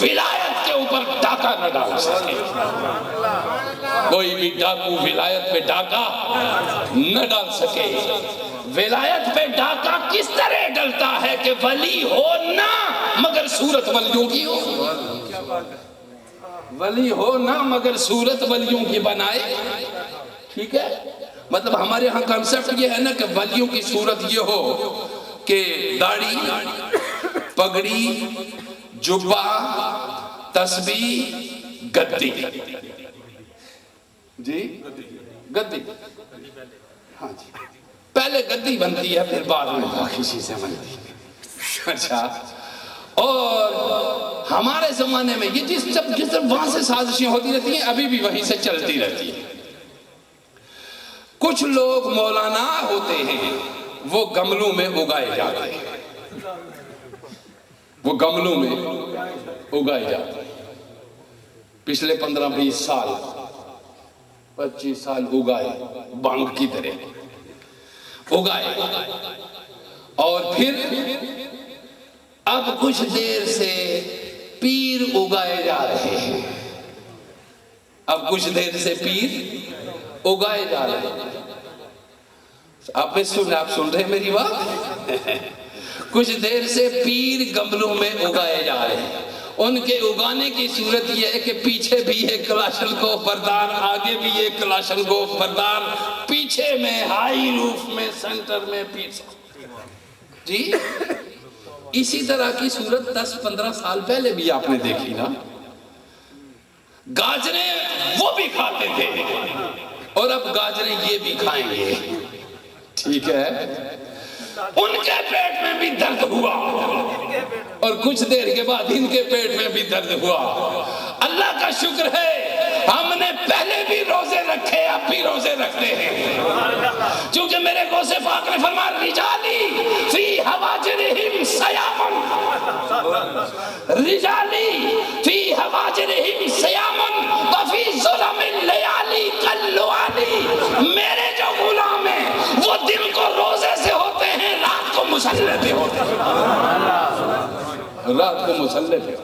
ولایت کے اوپر ڈاکہ نہ ڈال سکے. کوئی بھی ڈاکو ولایت پہ ڈاکہ نہ ڈال سکے. ولایت پہ ڈاکہ کس طرح ڈلتا ہے کہ ولی ہو نہ مگر صورت ولیوں کی ہو. ولی ہو نہ مگر صورت ولیوں کی بنائے. ٹھیک ہے. مطلب ہمارے ہاں کنسپٹ یہ ہے نا کہ ولیوں کی صورت یہ ہو کہ داڑھی، پگڑی، جبہ، تسبیح، گدی. جی گدی. ہاں جی پہلے گدی بنتی ہے پھر بعد میں باقی چیزیں بنتی ہیں. اچھا. اور ہمارے زمانے میں یہ جس وہاں سے سازشیں ہوتی رہتی ہیں ابھی بھی وہیں سے چلتی رہتی ہیں. کچھ لوگ مولانا ہوتے ہیں وہ گملوں میں اگائے جاتے ہیں. وہ گملوں میں اگائے جاتے ہیں. پچھلے 15-20 سال 25 سال اگائے بانگ کی طرح اگائے. اور پھر اب کچھ دیر سے پیر اگائے جا رہے ہیں. اب کچھ دیر سے پیر اگائے جا رہے ہیں. آپ سن رہے ہیں میری بات؟ کچھ دیر سے پیر گملوں میں اگائے جا رہے ہیں. ان کے اگانے کی صورت یہ ہے کہ پیچھے بھی ایک کلاشنکوف بردار، آگے بھی ایک کلاشنکوف بردار، پیچھے میں ہائی روف میں سینٹر میں پیچھے. جی اسی طرح کی صورت 10-15 سال پہلے بھی آپ نے دیکھی نا. گاجریں وہ بھی کھاتے تھے اور اب گاجریں یہ بھی کھائیں گے. ٹھیک ہے. ان کے پیٹ میں بھی درد ہوا اور کچھ دیر کے بعد ان کے پیٹ میں بھی درد ہوا. اللہ کا شکر ہے ہم نے پہلے بھی روزے رکھے اب بھی روزے رکھتے ہیں. چونکہ میرے غوث پاک نے فرمایا رجالی فی حواجرہم سیامن، رجالی فی حواجرہم سیامن وفی ظلم اللیالی کاللوالی. میرے جو غلام ہیں وہ دن کو روزے سے ہوتے ہیں، رات کو مسلح پہ ہوتے ہیں. رات کو مسلح پہ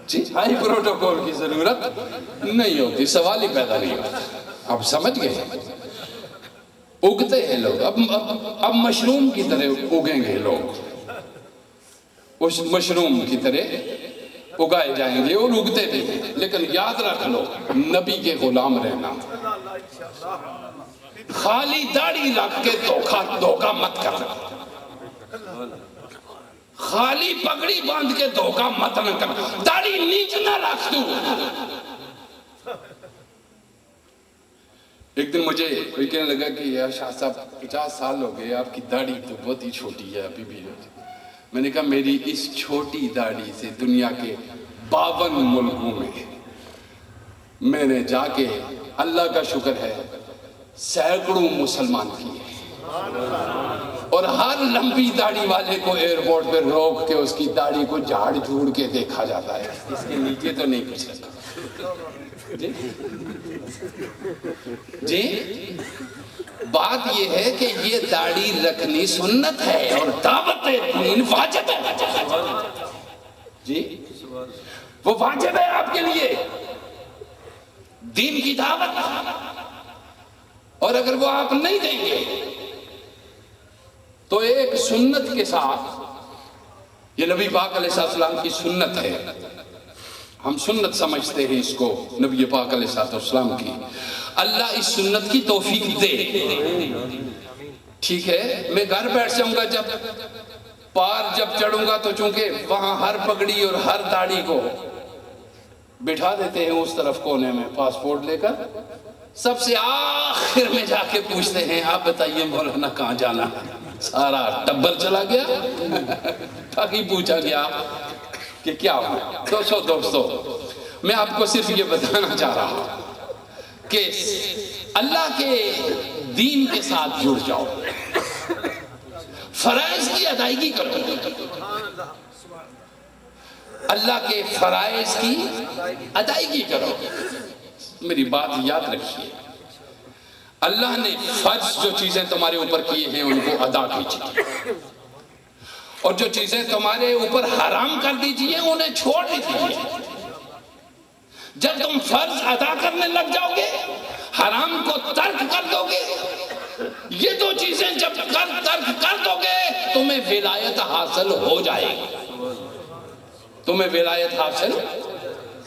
جی ہائی پروٹوکول کی ضرورت نہیں ہوتی، سوال ہی پیدا نہیں ہوتا. آپ سمجھ گئے؟ اگتے ہیں لوگ اب مشروم کی طرح اگیں گے لوگ. اس مشروم کی طرح اگائے جائیں گے اور اگتے بھی ہیں. لیکن یاد رکھ لو نبی کے غلام رہنا. خالی داڑھی رکھ کے دھوکہ مت کرنا. خالی پگڑی باندھ کے دھوکہ مت نہ کرنا. داڑھی نیچ نہ رکھ دو. ایک دن مجھے کوئی کہنے لگا کہ یار شاہ صاحب 50 سال ہو گئے آپ کی داڑھی تو بہت ہی چھوٹی ہے ابھی بھی. میں نے کہا میری اس چھوٹی داڑھی سے دنیا کے 52 ملکوں میں نے جا کے اللہ کا شکر ہے سینکڑوں مسلمان کیے. اور ہر لمبی داڑھی والے کو ایئرپورٹ پہ روک کے اس کی داڑھی کو جھاڑ جھوڑ کے دیکھا جاتا ہے. اس کے نیچے تو نہیں کچھ رکھا. جی بات یہ ہے کہ یہ داڑھی رکھنی سنت ہے اور دعوت دین واجب ہے. جی وہ واجب ہے آپ کے لیے دین کی دعوت. اور اگر وہ آپ نہیں دیں گے تو ایک سنت کے ساتھ، یہ نبی پاک علیہ السلام کی سنت ہے، ہم سنت سمجھتے ہیں اس کو نبی پاک علیہ السلام کی. اللہ اس سنت کی توفیق دے. ٹھیک ہے. میں گھر بیٹھ جاؤں گا جب چڑھوں گا تو چونکہ وہاں ہر پگڑی اور ہر داڑھی کو بٹھا دیتے ہیں اس طرف کونے میں پاسپورٹ لے کر. سب سے آخر میں جا کے پوچھتے ہیں آپ بتائیے مولانا کہاں جانا. سارا ٹبر چلا گیا. تاکہ پوچھا گیا کہ کیا ہوا. دوستو میں آپ کو صرف یہ بتانا چاہ رہا ہوں کہ اللہ کے دین کے ساتھ جڑ جاؤ، فرائض کی ادائیگی کرو. اللہ کے فرائض کی ادائیگی کرو گے۔ میری بات یاد رکھیے، اللہ نے فرض جو چیزیں تمہارے اوپر کیے ہیں ان کو ادا کیجیے، اور جو چیزیں تمہارے اوپر حرام کر دیجیے انہیں چھوڑ دیجیے۔ جب تم فرض ادا کرنے لگ جاؤ گے، حرام کو ترک کر دو گے، یہ دو چیزیں جب ترک کر دو گے تمہیں ولایت حاصل ہو جائے گی۔ تمہیں ولایت حاصل،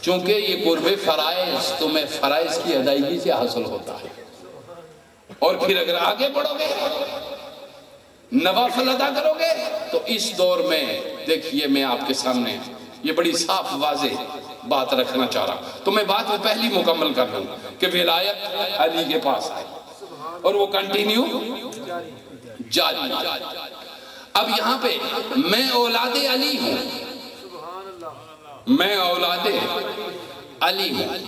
چونکہ یہ قرب فرائض تمہیں فرائض کی ادائیگی سے حاصل ہوتا ہے۔ اور پھر اگر آگے بڑھو گے، نوافل ادا کرو گے، تو اس دور میں دیکھیے میں آپ کے سامنے یہ بڑی صاف واضح بات رکھنا چاہ رہا ہوں، تو میں بات میں پہلی مکمل کر لوں کہ ولایت علی کے پاس آئی اور وہ کنٹینیو جاری۔ اب یہاں پہ میں اولاد علی ہوں، میں اولاد علی ہوں،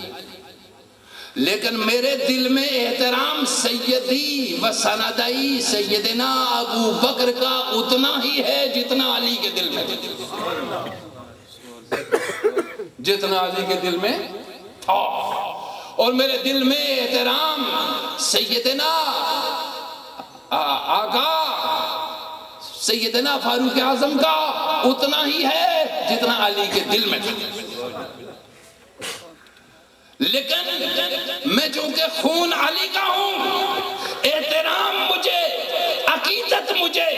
لیکن میرے دل میں احترام سیدی و سندی سیدنا ابو بکر کا اتنا ہی ہے جتنا علی کے دل میں، جتنا علی کے دل میں تھا۔ اور میرے دل میں احترام سیدنا آقا سیدنا فاروق اعظم کا اتنا ہی ہے جتنا علی کے دل میں تھا۔ لیکن میں چونکہ خون علی کا ہوں، احترام مجھے، عقیدت مجھے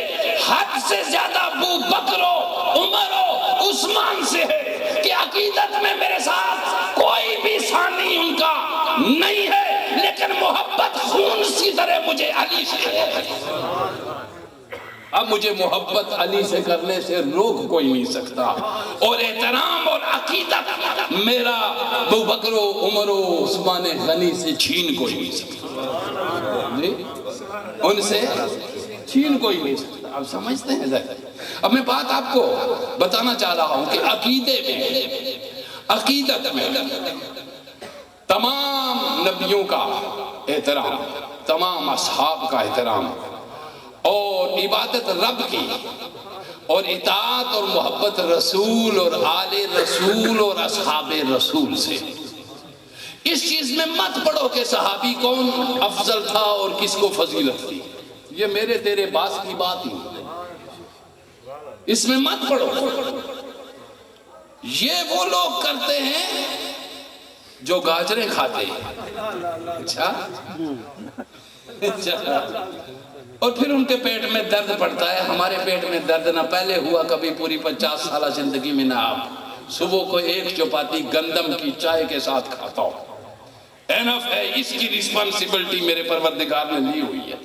حد سے زیادہ ابو بکر و عمر و عثمان سے ہے کہ عقیدت میں میرے ساتھ کوئی بھی ثانی ان کا نہیں ہے، لیکن محبت خون سی طرح مجھے علی سے ہے۔ اب مجھے محبت علی سے کرنے سے روک کوئی نہیں سکتا، اور احترام اور عقیدت میرا ابو بکر و عمر و عثمان غنی سے چھین کوئی نہیں سکتا، جی ان سے چھین کوئی نہیں سکتا۔ اب سمجھتے ہیں ذرا، اب میں بات آپ کو بتانا چاہ رہا ہوں کہ عقیدے میں، عقیدت میں تمام نبیوں کا احترام، تمام اصحاب کا احترام، اور عبادت رب کی، اور اطاعت اور محبت رسول اور آل رسول اور اصحاب رسول سے۔ اس چیز میں مت پڑھو کہ صحابی کون افضل تھا اور کس کو فضیلت تھی، یہ میرے تیرے باس کی بات ہی، اس میں مت پڑھو۔ یہ وہ لوگ کرتے ہیں جو گاجریں کھاتے ہیں، اچھا اور پھر ان کے پیٹ میں درد پڑتا ہے۔ ہمارے پیٹ میں درد نہ پہلے ہوا کبھی پوری 50 سالہ زندگی میں، نہ آپ صبح کو ایک چپاتی گندم کی چائے کے ساتھ کھاتا ہوں، اینف ہے۔ اس کی رسپانسبلٹی میرے پروردگار نے لی ہوئی ہے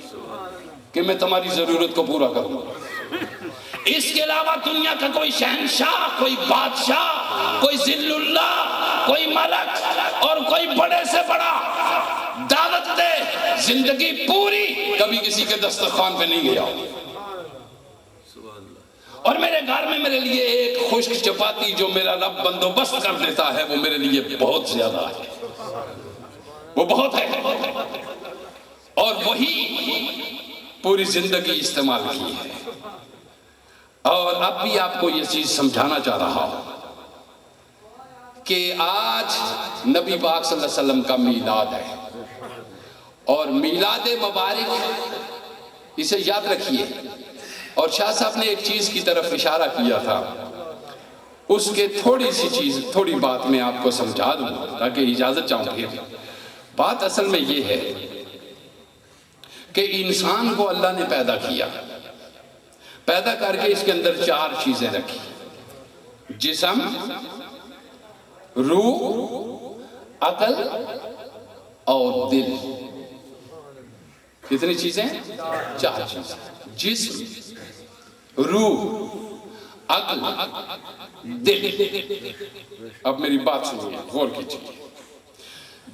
کہ میں تمہاری ضرورت کو پورا کروں گا۔ اس کے علاوہ دنیا کا کوئی شہنشاہ، کوئی بادشاہ، کوئی ذل اللہ، کوئی ملک اور کوئی بڑے سے بڑا دعوت دے، زندگی پوری کبھی کسی کے دسترخوان پہ نہیں گیا، اور میرے گھر میں میرے لیے ایک خشک چپاتی جو میرا رب بندوبست کر دیتا ہے وہ میرے لیے بہت زیادہ ہے، وہ بہت ہے، اور وہی پوری زندگی استعمال کی ہے۔ اور اب بھی آپ کو یہ چیز سمجھانا چاہ رہا ہوں کہ آج نبی پاک صلی اللہ علیہ وسلم کا میلاد ہے، اور میلاد مبارک اسے یاد رکھیے۔ اور شاہ صاحب نے ایک چیز کی طرف اشارہ کیا تھا، اس کے تھوڑی بات میں آپ کو سمجھا دوں تاکہ اجازت چاہوں گے۔ بات اصل میں یہ ہے کہ انسان کو اللہ نے پیدا کیا، پیدا کر کے اس کے اندر 4 چیزیں رکھی: جسم، روح، عقل اور دل۔ کتنی چیزیں؟ 4 چیزیں: جسم، روح، عقل، دل۔ اب میری بات سنیے، غور کیجیے۔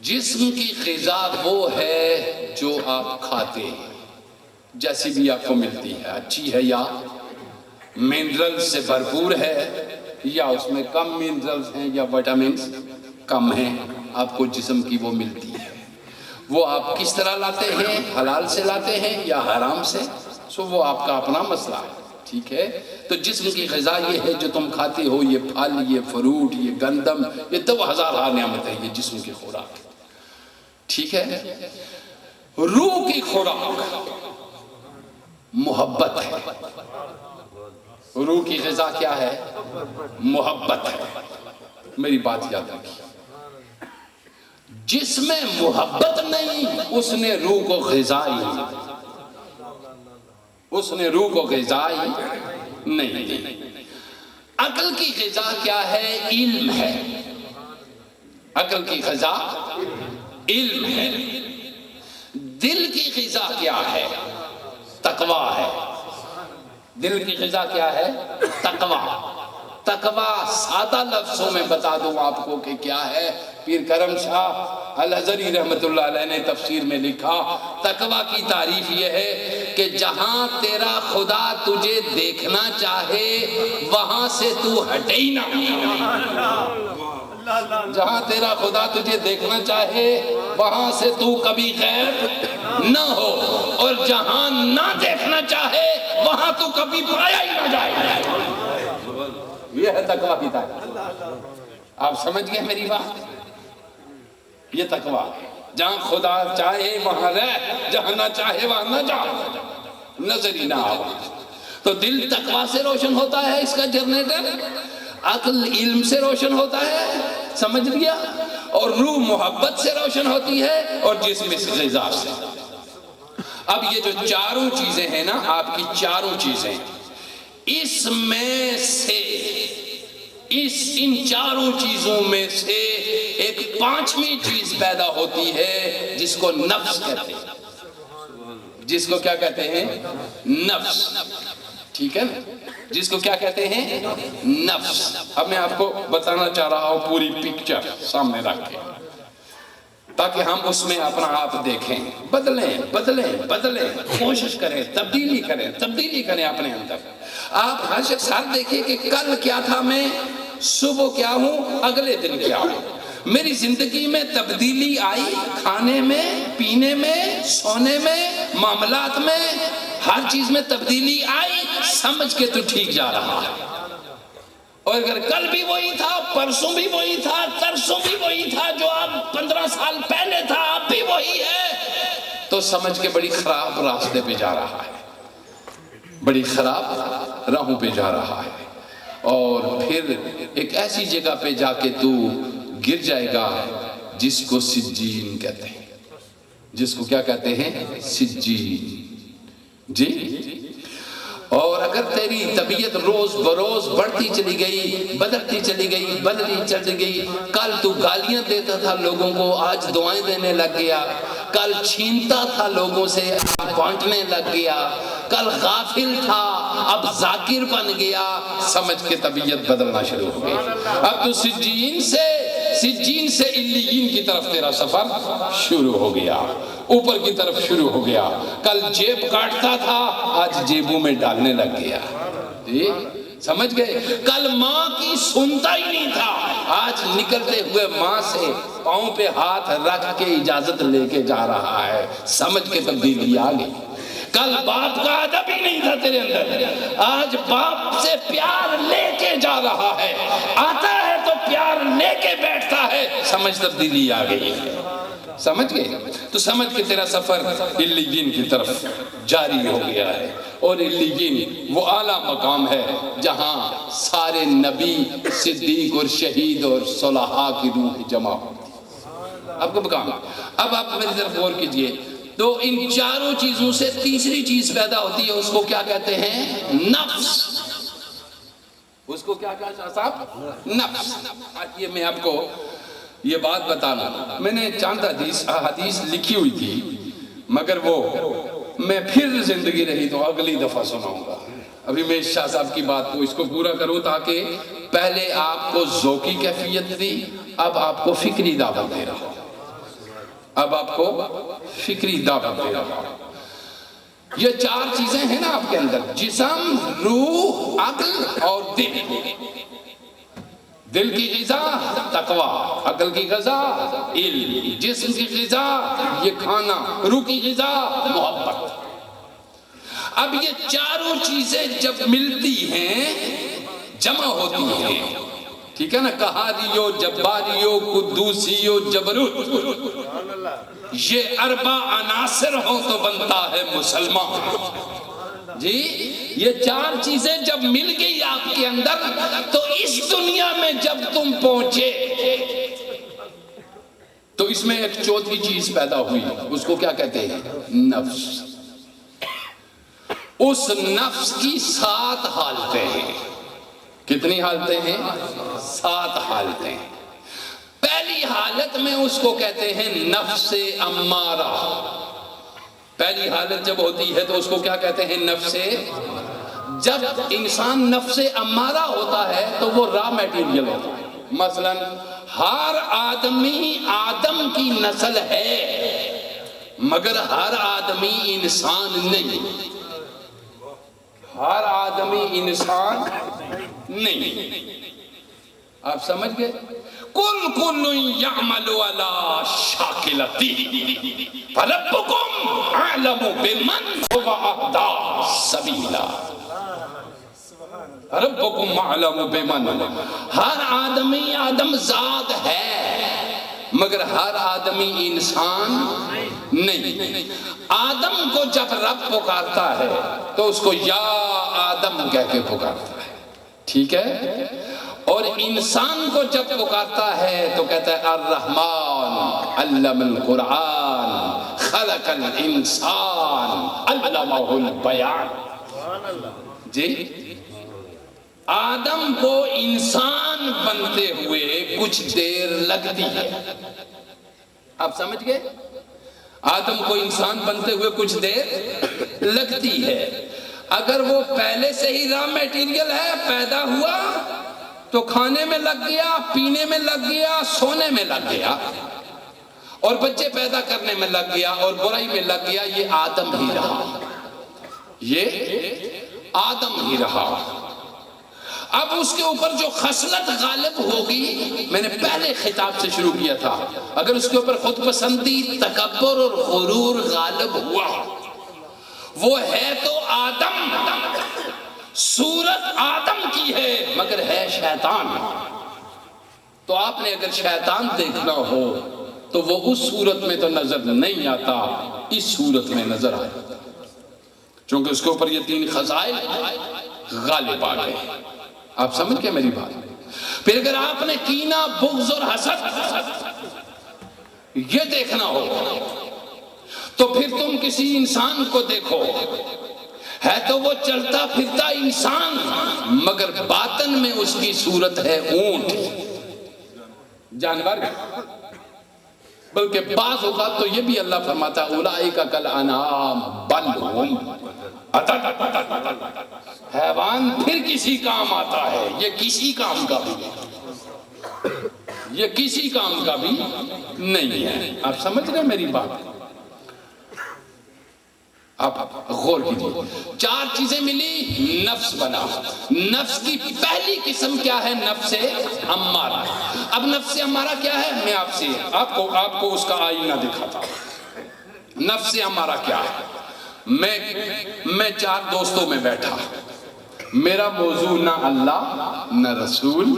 جسم کی غذا وہ ہے جو آپ کھاتے ہیں، جیسی بھی آپ کو ملتی ہے، اچھی ہے یا منرل سے بھرپور ہے، یا اس میں کم منرلز ہیں یا وٹامنز کم ہیں، آپ کو جسم کی وہ ملتی ہے۔ وہ آپ کس طرح لاتے ہیں، حلال سے لاتے ہیں یا حرام سے، سو وہ آپ کا اپنا مسئلہ ہے، ٹھیک ہے؟ تو جسم کی غذا یہ ہے جو تم کھاتے ہو، یہ پھل، یہ فروٹ، یہ گندم، یہ 2000 نعمت ہے، یہ جسم کی خوراک، ٹھیک ہے؟ روح کی خوراک محبت ہے۔ روح کی غذا کیا ہے؟ محبت ہے۔ میری بات یاد رکھیے، جس میں محبت نہیں اس نے روح کو غذائی نہیں دی۔ عقل کی غذا کیا ہے؟ علم ہے۔ عقل کی غذا علم ہے۔ دل کی غذا کیا ہے؟ تقویٰ ہے۔ دل کی غذا کیا ہے؟ تقویٰ۔ تقویٰ سادہ لفظوں میں بتا دوں آپ کو کہ کیا ہے۔ پیر کرم شاہ الازہری رحمت اللہ علیہ نے تفسیر میں لکھا، تقویٰ کی تعریف یہ ہے کہ جہاں تیرا خدا تجھے دیکھنا چاہے وہاں سے تو ہٹے ہی نہ۔ جہاں تیرا خدا تجھے دیکھنا چاہے وہاں سے تو کبھی غائب نہ ہو، اور جہاں نہ دیکھنا چاہے وہاں تو کبھی پایا ہی نہ جائے۔ یہ ہے تقویٰ کی تعریف۔ آپ سمجھ گئے میری بات؟ یہ تقویٰ ہے۔ جہاں خدا چاہے وہاں رہ، جہاں نہ چاہے وہاں نہ جا، نظر ہی نہ آو۔ تو دل تقویٰ سے روشن ہوتا ہے، اس کا جنریٹر۔ عقل علم سے روشن ہوتا ہے، سمجھ لیا؟ اور روح محبت سے روشن ہوتی ہے، اور جسم اس غذا سے۔ اب یہ جو چاروں چیزیں ہیں نا، آپ کی چاروں چیزیں، اس میں سے ان چاروں چیزوں میں سے ایک پانچویں چیز پیدا ہوتی ہے جس کو نفس کہتے ہیں۔ جس کو کیا کہتے ہیں؟ نفس، ٹھیک ہے نا؟ جس کو کیا کہتے ہیں؟ نفس۔ اب میں آپ کو بتانا چاہ رہا ہوں پوری پکچر سامنے رکھ کے، تاکہ ہم اس میں اپنا آپ دیکھیں۔ بدلیں، کوشش کریں، تبدیلی کریں اپنے اندر۔ آپ ہر شخص دیکھیں کہ کل کیا تھا میں، صبح کیا ہوں، اگلے دن کیا ہوں۔ میری زندگی میں تبدیلی آئی، کھانے میں، پینے میں، سونے میں، معاملات میں، ہر چیز میں تبدیلی آئی، سمجھ کے تو ٹھیک جا رہا ہے۔ اور اگر کل بھی وہی تھا، پرسوں بھی وہی تھا، ترسوں بھی وہی تھا، جو اب 15 سال پہلے تھا اب بھی وہی ہے، تو سمجھ کے بڑی خراب راستے پہ جا رہا ہے، بڑی خراب راہوں پہ جا رہا ہے، اور پھر ایک ایسی جگہ پہ جا کے تو گر جائے گا جس کو سجین کہتے ہیں۔ جس کو کیا کہتے ہیں؟ سجین، جی۔ اور اگر تیری طبیعت روز بروز بڑھتی چلی گئی، بدلتی چلی گئی، کل تو گالیاں دیتا تھا لوگوں کو، آج دعائیں دینے لگ گیا، کل چھینتا تھا لوگوں سے، آج بانٹنے لگ گیا، کل غافل تھا اب ذاکر بن گیا، سمجھ کے طبیعت بدلنا شروع ہو گئی۔ اب تو سجین سے علیین کی طرف تیرا سفر شروع ہو گیا، اوپر کی طرف شروع ہو گیا۔ کل جیب کاٹتا تھا، آج جیبوں میں ڈالنے لگ گیا، جی سمجھ گئے؟ کل ماں کی سنتا ہی نہیں تھا، آج نکلتے ہوئے ماں سے پاؤں پہ ہاتھ رکھ کے اجازت لے کے جا رہا ہے، سمجھ کے تبدیلی آ گئی۔ کل باپ کا ادب ہی نہیں تھا تیرے اندر، آج باپ سے پیار لے کے جا رہا ہے، آتا ہے تو پیار لے کے بیٹھتا ہے، سمجھ تبدیلی آ گئی، سمجھ گئے؟ تو سمجھ کے تیرا سفر علیین کی طرف جاری ہو گیا ہے، اور علیین وہ اعلیٰ مقام ہے جہاں سارے نبی، صدیق اور شہید اور صلحاء کی روح جمع ہوتی ہے۔ آپ کو مقام، اب آپ میری طرف غور کیجئے، تو ان چاروں چیزوں سے تیسری چیز پیدا ہوتی ہے، اس کو کیا کہتے ہیں؟ نفس۔ اس کو کیا کہا صاحب؟ نفس۔ یہ میں آپ کو یہ بات بتانا، میں نے چاند حدیث لکھی ہوئی تھی، مگر وہ میں پھر زندگی رہی تو اگلی دفعہ سناؤں گا۔ ابھی میں شاہ صاحب کی بات کو اس کو پورا کروں، تاکہ پہلے آپ کو ذوقی کیفیت دی، اب آپ کو فکری دعوت دے رہا ہوں، اب آپ کو فکری دعوت دے رہا ہوں۔ یہ چار چیزیں ہیں نا آپ کے اندر، جسم، روح، عقل اور دل۔ دل کی غذا تقویٰ، عقل کی غذا علم، جسم کی غذا یہ کھانا، روح کی غذا محبت۔ اب یہ چاروں چیزیں جب ملتی ہیں جمع ہوتی ہیں، ٹھیک ہے نا، قہاریو، جباریو، قدوسیو، جبروت، یہ اربع عناصر ہوں تو بنتا ہے مسلمان۔ جی یہ چار چیزیں جب مل گئی آپ کے اندر تو اس دنیا میں جب تم پہنچے تو اس میں ایک چوتھی چیز پیدا ہوئی، اس کو کیا کہتے ہیں؟ نفس۔ اس نفس کی 7 حالتیں ہیں۔ کتنی حالتیں ہیں؟ 7 حالتیں۔ پہلی حالت میں اس کو کہتے ہیں نفس امارہ۔ پہلی حالت جب ہوتی ہے تو اس کو کیا کہتے ہیں؟ نفس۔ جب انسان نفس امارہ ہوتا ہے تو وہ را میٹیریل ہوتا ہے۔ مثلا ہر آدمی آدم کی نسل ہے مگر ہر آدمی انسان نہیں۔ ہر آدمی انسان نہیں۔ آپ سمجھ گئے؟ کل یعمل علی شاکلتہ فربکم اعلم بمن هو اہدی سبیلا۔ ربکم اعلم بمن، ہر آدمی آدم زاد ہے مگر ہر آدمی انسان نہیں۔ آدم کو جب رب پکارتا ہے تو اس کو یا آدم کہہ کے پکارتا ہے، ٹھیک ہے؟ اور انسان کو جب پکارتا ہے تو کہتا ہے الرحمن علم القرآن خلق الانسان علمہ البیان۔ جی آدم کو انسان بنتے ہوئے کچھ دیر لگتی ہے۔ آپ سمجھ گئے؟ آدم کو انسان بنتے ہوئے کچھ دیر لگتی ہے۔ اگر وہ پہلے سے ہی را میٹیریل ہے، پیدا ہوا تو کھانے میں لگ گیا، پینے میں لگ گیا، سونے میں لگ گیا، اور بچے پیدا کرنے میں لگ گیا، اور برائی میں لگ گیا، یہ آدم ہی رہا۔ یہ آدم ہی رہا۔ اب اس کے اوپر جو خصلت غالب ہوگی، میں نے پہلے خطاب سے شروع کیا تھا، اگر اس کے اوپر خود پسندی، تکبر اور غرور غالب ہوا، وہ ہے تو آدم، صورت آدم کی ہے مگر ہے شیطان۔ تو آپ نے اگر شیطان دیکھنا ہو تو وہ اس صورت میں تو نظر نہیں آتا، اس صورت میں نظر آتا، چونکہ اس کے اوپر یہ 3 خصائل غالب آ گئے۔ آپ سمجھ گئے میری بات؟ پھر اگر آپ نے کینہ، بغض اور حسد یہ دیکھنا ہو تو پھر تم کسی انسان کو دیکھو، ہے تو وہ چلتا پھرتا انسان مگر باطن میں اس کی صورت ہے اونٹ، جانور۔ بلکہ بعض اوقات تو یہ بھی اللہ فرماتا ہے اولئک کالانعام بل ہم اضل۔ حیوان پھر کسی کام آتا ہے، یہ کسی کام کا بھی نہیں، یہ کسی کام کا بھی نہیں ہے۔ آپ سمجھ رہے ہیں میری بات؟ آپ غور کیجئے، 4 چیزیں ملی، نفس بنا۔ نفس کی پہلی قسم کیا ہے؟ نفس امارہ۔ اب نفس امارہ کیا ہے؟ میں آپ کو اس کا آئینہ دکھاتا ہوں۔ نفس امارہ کیا ہے؟ میں 4 دوستوں میں بیٹھا، میرا موضوع نہ اللہ، نہ رسول،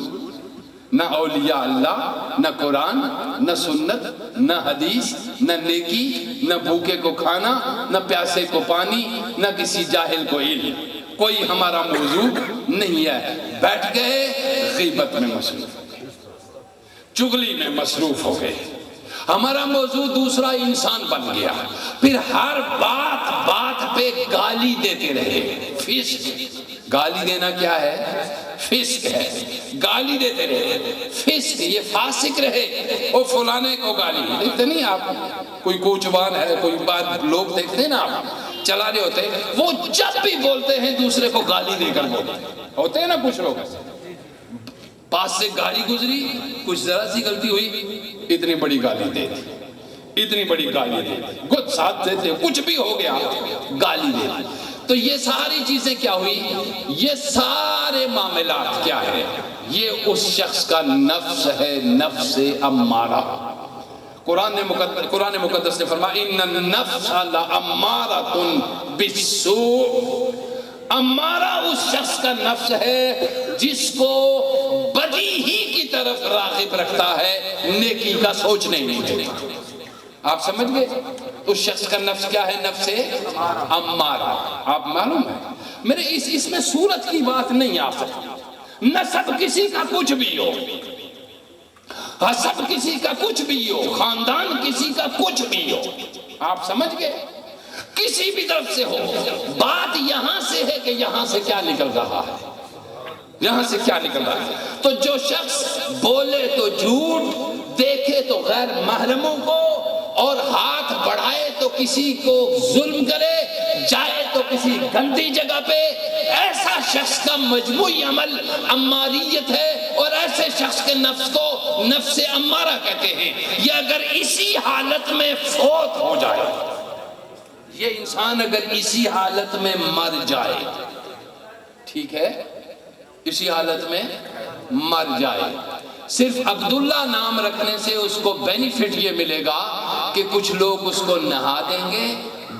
نہ اولیاء اللہ، نہ قرآن، نہ سنت، نہ حدیث، نہ نیکی، نہ بھوکے کو کھانا، نہ پیاسے کو پانی، نہ کسی جاہل کو علم، کوئی ہمارا موضوع نہیں ہے۔ بیٹھ گئے، غیبت میں مصروف ہو گئے، چغلی میں مصروف ہو گئے، ہمارا موضوع دوسرا انسان بن گیا۔ پھر ہر بات پہ گالی دیتے رہے، فسق۔ گالی دینا کیا ہے؟ فسق ہے۔ گالی دیتے رہے، فسق، یہ فاسق رہے، وہ فلانے کو گالی دیتے نہیں۔ آپ کوئی کوچوان ہے، کوئی بات لوگ دیکھتے ہیں نا، آپ چلا رہے ہوتے ہیں، وہ جب بھی بولتے ہیں دوسرے کو گالی دے کر بولتے ہیں، ہوتے ہیں نا کچھ لوگ، پاس سے گاڑی گزری، کچھ ذرا سی غلطی ہوئی، اتنی بڑی گالی دے دی، اتنی بڑی گالی دے دی، گد ساتھ دیتے، کچھ بھی ہو گیا گالی دے دی۔ تو یہ ساری چیزیں کیا ہوئی؟ یہ سارے معاملات کیا ہے؟ یہ اس شخص کا نفس ہے، نفس امارہ۔ قرآن مقدس نے فرمایا ان النفس لامارۃ بالسوء، امارہ اس شخص کا نفس ہے جس کو بدی ہی کی طرف راغب رکھتا ہے، نیکی کا سوچنے نہیں دیتا۔ آپ سمجھ گئے؟ اس شخص کا نفس کیا ہے؟ نفس امارہ۔ آپ معلوم ہے میرے اس میں صورت کی بات نہیں آ سکتی، نسب کسی کا کچھ بھی ہو، حسب کسی کا کچھ بھی ہو، خاندان کسی کا کچھ بھی ہو، آپ سمجھ گئے؟ کسی بھی طرف سے ہو، بات یہاں سے ہے کہ یہاں سے کیا نکل رہا ہے، یہاں سے کیا نکل رہا ہے۔ تو جو شخص بولے تو جھوٹ، دیکھے تو غیر محرموں کو، اور ہاتھ بڑھائے تو کسی کو ظلم کرے، جائے تو کسی گندی جگہ پہ، ایسا شخص کا مجموعی عمل اماریت ہے، اور ایسے شخص کے نفس کو نفس امارہ کہتے ہیں۔ یہ اگر اسی حالت میں فوت ہو جائے، یہ انسان اگر اسی حالت میں مر جائے، ٹھیک ہے، اسی حالت میں مر جائے، صرف عبداللہ نام رکھنے سے اس کو بینیفٹ یہ ملے گا کہ کچھ لوگ اس کو نہا دیں گے،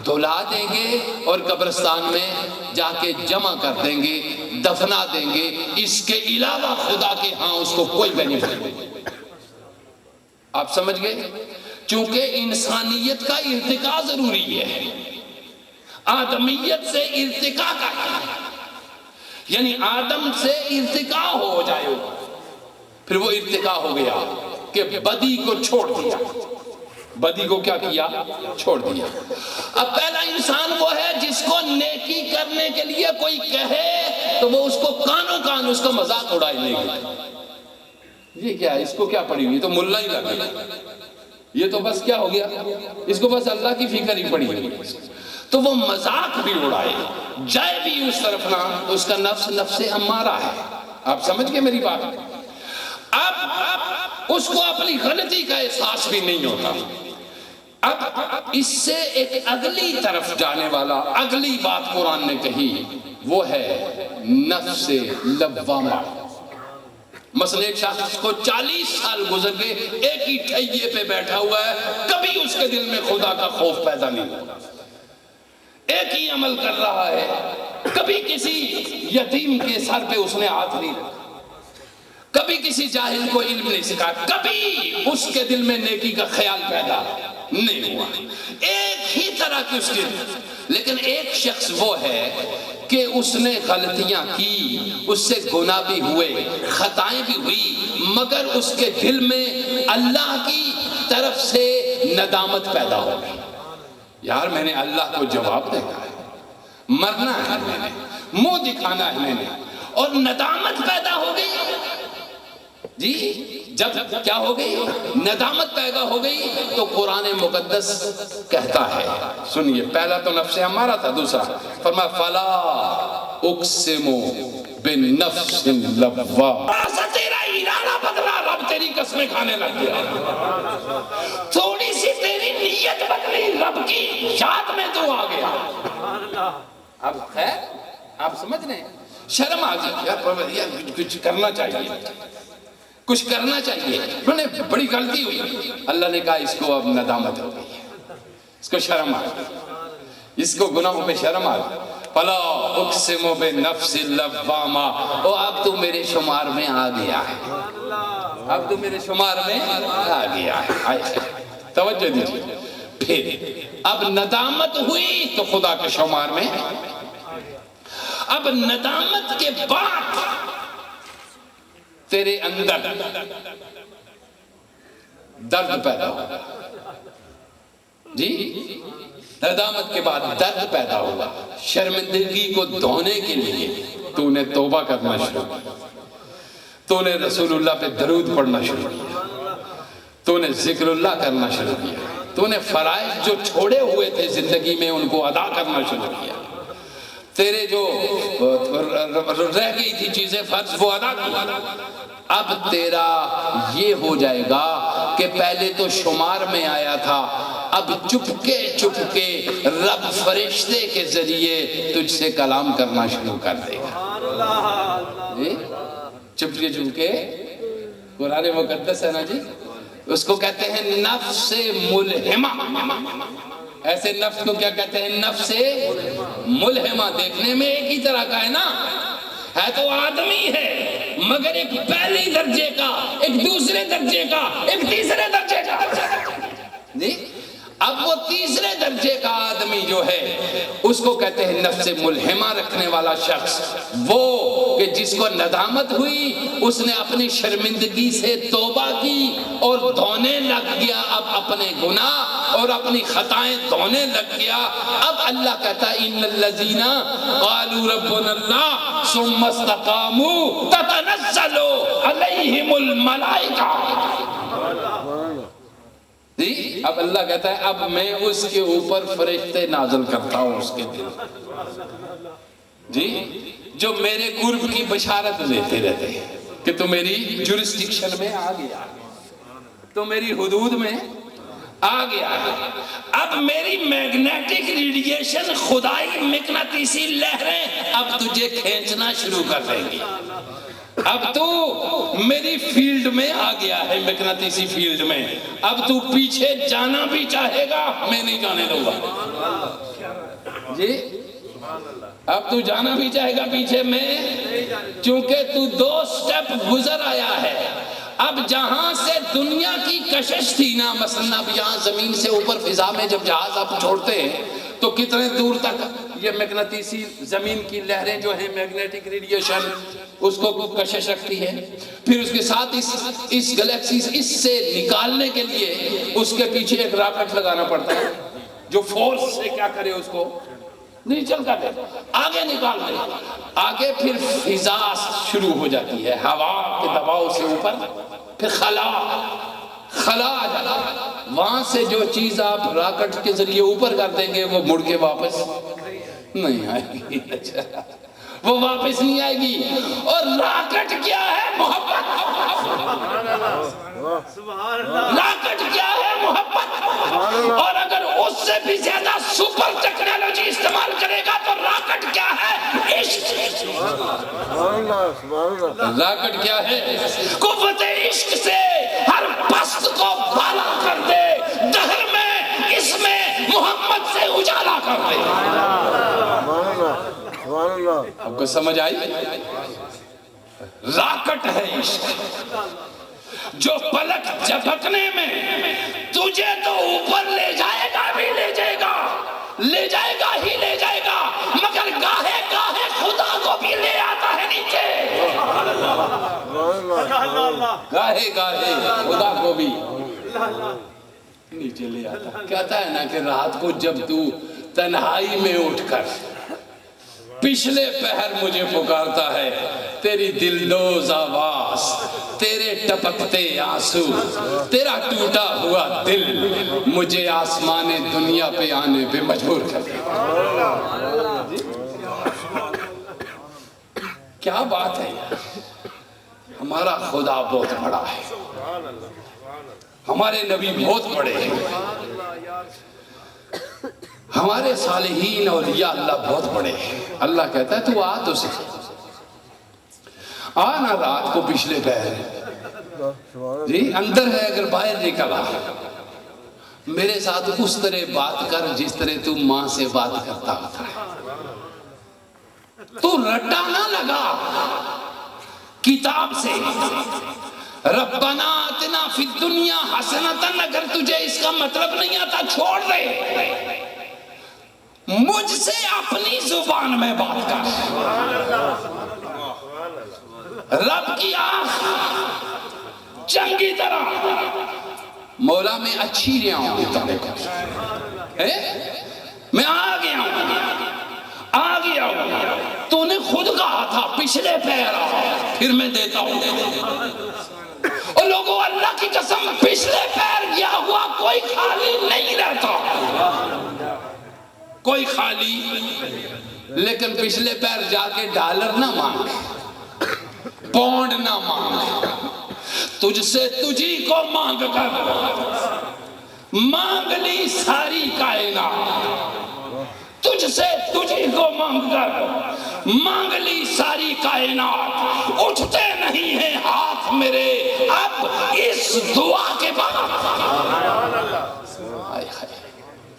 دھلا دیں گے، اور قبرستان میں جا کے جمع کر دیں گے، دفنا دیں گے، اس کے علاوہ خدا کے ہاں اس کو کوئی بینیفٹ نہیں۔ آپ سمجھ گئے؟ چونکہ انسانیت کا ارتقاء ضروری ہے، آدمیت سے ارتقاء کا ہے، یعنی آدم سے ارتقاء ہو جائے، پھر وہ ارتقاء ہو گیا کہ بدی کو چھوڑ دیا، بدی کو کیا کیا؟ چھوڑ دیا۔ اب پہلا انسان وہ ہے جس کو نیکی کرنے کے لیے کوئی کہے تو وہ اس کو کانوں کان اس کا مذاق اڑائے گی، یہ کیا ہے، اس کو کیا پڑی ہوئی، تو ملا ہی لگ گیا، یہ تو بس کیا ہو گیا، اس کو بس اللہ کی فکر ہی پڑی ہوئی، تو وہ مذاق بھی اڑائے، جائے بھی اس طرف نہ، تو اس کا نفس نفس امارہ ہے۔ آپ سمجھ گئے میری بات؟ اب اس کو اپنی غلطی کا احساس بھی نہیں ہوتا۔ اب اس سے ایک اگلی طرف جانے والا اگلی بات قرآن نے کہی، وہ ہے نفس لوامہ۔ مثلا ایک شخص کو 40 سال گزر گئے، ایک ہی ٹھیے پہ بیٹھا ہوا ہے، کبھی اس کے دل میں خدا کا خوف پیدا نہیں ہوا، ایک ہی عمل کر رہا ہے، کبھی کسی یتیم کے سر پہ اس نے ہاتھ نہیں رکھا، کبھی کسی جاہل کو علم نہیں سکھایا، کبھی اس کے دل میں نیکی کا خیال پیدا نہیں ہوا، ایک ہی طرح کی اس کی۔ لیکن ایک شخص وہ ہے کہ اس نے غلطیاں کی، اس سے گناہ بھی ہوئے، خطائیں بھی ہوئی، مگر اس کے دل میں اللہ کی طرف سے ندامت پیدا ہو گئی، یار میں نے اللہ کو جواب دینا ہے، مرنا ہے میں نے، منہ دکھانا ہے میں نے، اور ندامت پیدا ہو گئی۔ جی جب کیا ہو گئی؟ ندامت پیدا ہو گئی، تو قرآن مقدس کہتا ہے، سنیے، پہلا تو نفس ہمارا تھا، دوسرا فرمایا فلا اقسم بالنفس اللوامہ، تیرا ارادہ بدلا، رب تیری قسمیں کھانے لگ گیا، تھوڑی سی تیری نیت بدلی، رب کی یاد میں تو آ گیا۔ اب خیر آپ سمجھ رہے ہیں، شرم آ گئی، یار کچھ کرنا چاہیے، کچھ کرنا چاہیے، انہوں نے بڑی غلطی ہوئی، اللہ نے کہا اس کو اب ندامت ہو گئی، اس کو شرم آ گئی، اس کو گناہوں پہ شرم آ گئی، فلا اقسم بنفس اللوامہ، او اب تو میرے شمار میں آ گیا ہے، اب تو میرے شمار میں آ گیا ہے، توجہ دیجیے۔ پھر اب ندامت ہوئی تو خدا کے شمار میں، اب ندامت کے بعد تیرے اندر درد پیدا ہوگا، جی ندامت کے بعد درد پیدا ہوگا، شرمندگی کو دھونے کے لیے تو نے توبہ کرنا شروع کیا، تو نے رسول اللہ پہ درود پڑھنا شروع کیا، تو نے ذکر اللہ کرنا شروع کیا، تو نے فرائض جو چھوڑے ہوئے تھے زندگی میں ان کو ادا کرنا شروع کیا، تیرے جو رہ گئی تھی چیزیں فرض وہ ادا کیا، اب تیرا یہ ہو جائے گا کہ پہلے تو شمار میں آیا تھا، اب چپکے چپکے رب فرشتے کے ذریعے تجھ سے کلام کرنا شروع کر دے گا، چپکے چپکے، قرآن مقدس ہے نا جی، اس کو کہتے ہیں نفس ملہمہ. ایسے نفس کو کیا کہتے ہیں؟ نفس ملہمہ. دیکھنے میں ایک ہی طرح کا ہے نا، ہے تو آدمی ہے مگر ایک پہلی درجے کا، ایک دوسرے درجے کا، ایک تیسرے درجے کا. جی اب وہ تیسرے درجے کا آدمی جو ہے اس کو کہتے ہیں نفس ملہمہ رکھنے والا شخص. وہ کہ جس کو ندامت ہوئی، اس نے اپنی شرمندگی سے توبہ کی اور دھونے لگ گیا اب اپنے گناہ اور اپنی خطائیں دھونے لگ گیا. اب اللہ کہتا ہے ان الذین قالوا ربنا اللہ ثم استقاموا تتنزل علیہم الملائکہ. جی اب اللہ کہتا ہے اب میں اس کے اوپر فرشتے نازل کرتا ہوں اس کے دل، جی جو میرے قرب کی بشارت دیتے رہتے ہیں کہ تو میری جورسڈکشن میں آ گیا، تو میری حدود میں آ گیا. اب میری میگنیٹک ریڈیشن، خدائی مقناطیسی لہریں اب تجھے کھینچنا شروع کر دیں گی. اب تو میری فیلڈ میں آ گیا ہے، مقناطیسی فیلڈ میں. اب تو پیچھے جانا بھی چاہے گا، میں نہیں جانے دوں گا. جی اب تو جانا بھی چاہے گا پیچھے، میں چونکہ تو 2 سٹیپ گزر آیا ہے. اب جہاں سے دنیا کی کشش تھی نا، مثلا اب یہاں زمین سے اوپر فضا میں جب جہاز آپ چھوڑتے ہیں تو کتنے دور تک یہ مقناطیسی زمین کی لہریں جو ہیں میگنیٹک ریڈیشن اس کو کشش رکھتی ہے. پھر اس کے ساتھ اس گلیکسی اس سے نکالنے کے لیے اس کے پیچھے ایک راکٹ لگانا پڑتا ہے جو فورس سے کیا کرے، اس کو نہیں چل کر دے، آگے نکال دے. آگے پھر فضا شروع ہو جاتی ہے ہوا کے دباؤ سے اوپر، پھر خلا آ جاتا ہے. وہاں سے جو چیز آپ راکٹ کے ذریعے اوپر کر دیں گے وہ مڑ کے واپس نہیں آئے گی. اچھا وہ واپس نہیں آئے گی. اور راکٹ کیا ہے؟ محبت. راکٹ کیا ہے؟ محبت. اور اگر اس سے بھی زیادہ سپر ٹیکنالوجی استعمال کرے گا تو راکٹ کیا ہے؟ عشق. راکٹ کیا ہے؟ قوت عشق سے ہر پست کو بالا کر دے، دہر میں اس میں محمد سے اجالا کر دے. آپ کو سمجھ آئی؟ راکٹ ہے عشق جو پلک جھپکنے میں تجھے تو اوپر لے جائے گا بھی لے جائے گا، لے جائے گا ہی لے جائے گا، مگر گاہے گاہے خدا کو بھی لے آتا ہے نیچے. گاہے گاہے خدا کو بھی نیچے لے آتا ہے. کہتا ہے نا کہ رات کو جب تو تنہائی میں اٹھ کر پچھلے پہر مجھے پکارتا ہے، تیری دلدوز آواز، تیرے ٹپکتے آنسو، تیرا ٹوٹا ہوا دل مجھے آسمان دنیا پہ آنے پہ مجبور کر دیا. کیا بات ہے یار. ہمارا خدا بہت بڑا ہے، ہمارے نبی بہت بڑے ہیں، ہمارے صالحین اولیاء اللہ بہت بڑے ہیں. اللہ کہتا ہے تو آ تو سکھ، آنا رات کو پچھلے پہر. جی اندر ہے اگر باہر نکلا، میرے ساتھ اس طرح بات کر جس طرح تو ماں سے بات کرتا ہوتا ہے. تو رٹا نہ لگا کتاب سے. ربنا آتنا فی الدنیا حسنۃ، اگر تجھے اس کا مطلب نہیں آتا چھوڑ دے، مجھ سے اپنی زبان میں بات کر. رب کی آنکھ چنگی طرح مولا میں اچھی رہا ہوں، میں آ گیا ہوں. تو نے خود کہا تھا پچھلے پیر آ، پھر میں دیتا ہوں. اور لوگوں اللہ کی قسم پچھلے پیر گیا ہوا کوئی خالی نہیں رہتا، کوئی خالی. لیکن پچھلے پیر جا کے ڈالر نہ مانگ، پونڈ نہ مانگ، تجھ سے تجھی کو مانگ کر مانگ لی ساری کائنات. تجھ سے تجھی کو مانگ کر مانگ لی ساری کائنات. اٹھتے نہیں ہیں ہاتھ میرے اب اس دعا کے بعد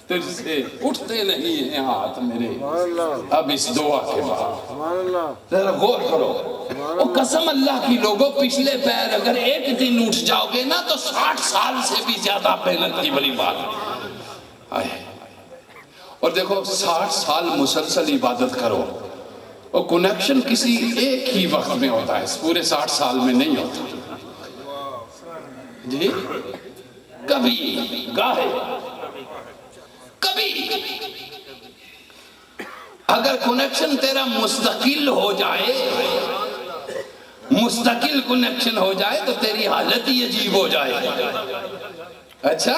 تجھ سے اٹھتے نہیں ہیں ہاتھ میرے اب اس دعا کے بعد. ذرا غور کرو. وہ قسم اللہ کی لوگوں پچھلے پیر اگر ایک دن اٹھ جاؤ گے نا تو 60 سال سے بھی زیادہ محنت کی بڑی بات. اور دیکھو 60 سال مسلسل عبادت کرو اور کنیکشن کسی ایک ہی وقت میں ہوتا ہے, پورے 60 سال میں نہیں ہوتا جی. کبھی گاہے کبھی اگر کنیکشن تیرا مستقل ہو جائے, مستقل کنیکشن ہو جائے تو تیری حالت ہی عجیب ہو جائے. اچھا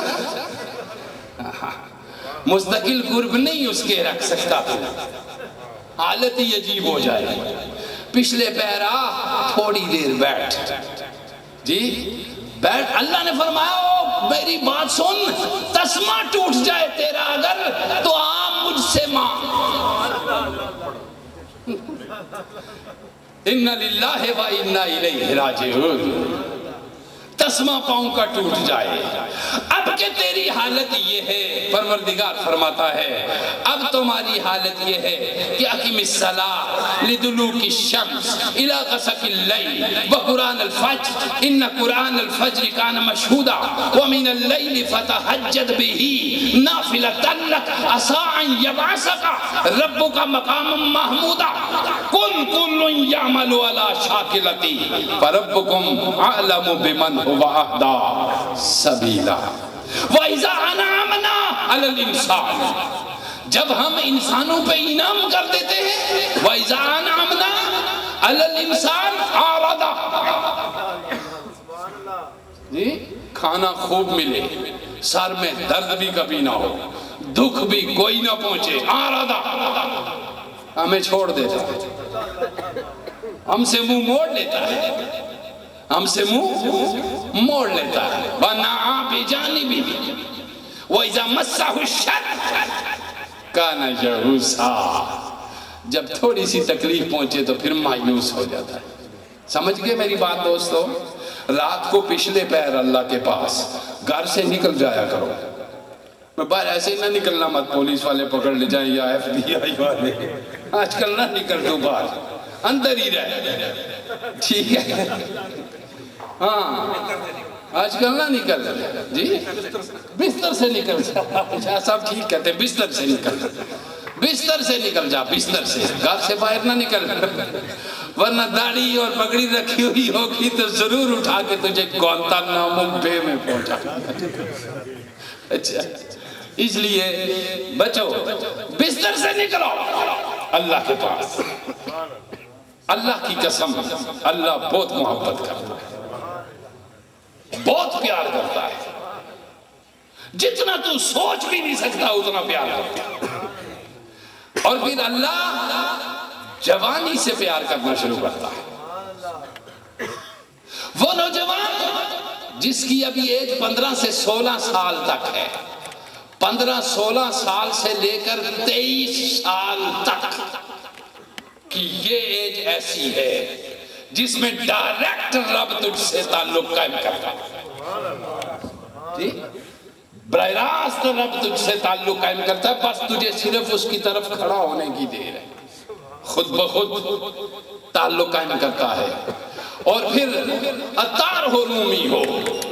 مستقل قرب نہیں اس کے رکھ سکتا تو حالت ہی عجیب ہو جائے. پچھلے پیرا تھوڑی دیر بیٹھ جی, بیٹھ. اللہ نے فرمایا میری بات سن, تسمہ ٹوٹ جائے تیرا اگر تو آپ مجھ سے مانگ. اِنَّ لِلَّهِ وَإِنَّا إِلَيْهِ رَاجِعُونَ. تسمہ پاؤں کا ٹوٹ جائے. اب کہ تیری حالت یہ ہے, پروردگار فرماتا ہے اب تمہاری حالت یہ ہے کہ اقم الصلاۃ لدلوک الشمس الی غسق اللیل وقرآن الفجر ان قرآن الفجر کان مشہودا ومن اللیل فتہجد بہ نافلۃ لک عسیٰ ان یبعثک ربک مقاما محمودا. کل یعمل علی شاکلتہ فربکم اعلم بمن هو اہدی سبیلا. وَإِذَا أَنْعَمْنَا عَلَى الْإِنسَانِ, جب ہم انسانوں پہ انعام کر دیتے ہیں, وَإِذَا أَنْعَمْنَا عَلَى الْإِنسَانِ أَعْرَضَ. جی کھانا خوب ملے, سر میں درد بھی کبھی نہ ہو, دکھ بھی کوئی نہ پہنچے, أَعْرَضَ ہمیں چھوڑ دیتا ہے, ہم سے منہ موڑ لیتا ہے, ہم سے منہ موڑ لیتا ہے. وَنَعَا بِجَانِبِهِ وَإِذَا مَسَّهُ الشَّرُّ كَانَ يَئُوسًا. جب تھوڑی سی تکلیف پہنچے تو پھر مایوس ہو جاتا ہے. سمجھ گئے میری بات دوستو؟ رات کو پچھلے پیر اللہ کے پاس گھر سے نکل جایا کرو. باہر ایسے ہی نہ نکلنا مت, پولیس والے پکڑ لے جائیں یا FBI والے. آج کل نہ نکل تو باہر, اندر ہی رہ, ٹھیک ہے؟ ہاں آج کل نہ نکل جی, بستر سے نکل جا. سب ٹھیک کہتے ہیں, بستر سے نکل, بستر سے نکل جا, بستر سے, گھر سے باہر نہ نکل, ورنہ داڑھی اور پگڑی رکھی ہوئی ہوگی تو ضرور اٹھا کے تجھے گوانتانامو بے میں پہنچا. اچھا اس لیے بچو, بستر سے نکلو اللہ کے پاس. اللہ کی قسم اللہ بہت محبت کرتا ہے, بہت پیار کرتا ہے, جتنا تو سوچ بھی نہیں سکتا اتنا پیار کرتا ہے. اور پھر اللہ جوانی سے پیار کرنا شروع کرتا ہے. وہ نوجوان جس کی ابھی ایج 15 سے 16 سال تک ہے, 15-16 سال سے لے کر 23 سال تک کہ یہ ایج ایسی ہے جس میں ڈائریکٹ رب تجھ سے تعلق قائم کرتا ہے. براہ راست رب تجھ سے تعلق قائم کرتا ہے, بس تجھے صرف اس کی طرف کھڑا ہونے کی دیر ہے. خود بخود تعلق قائم کرتا ہے. اور پھر عطار ہو, رومی ہو,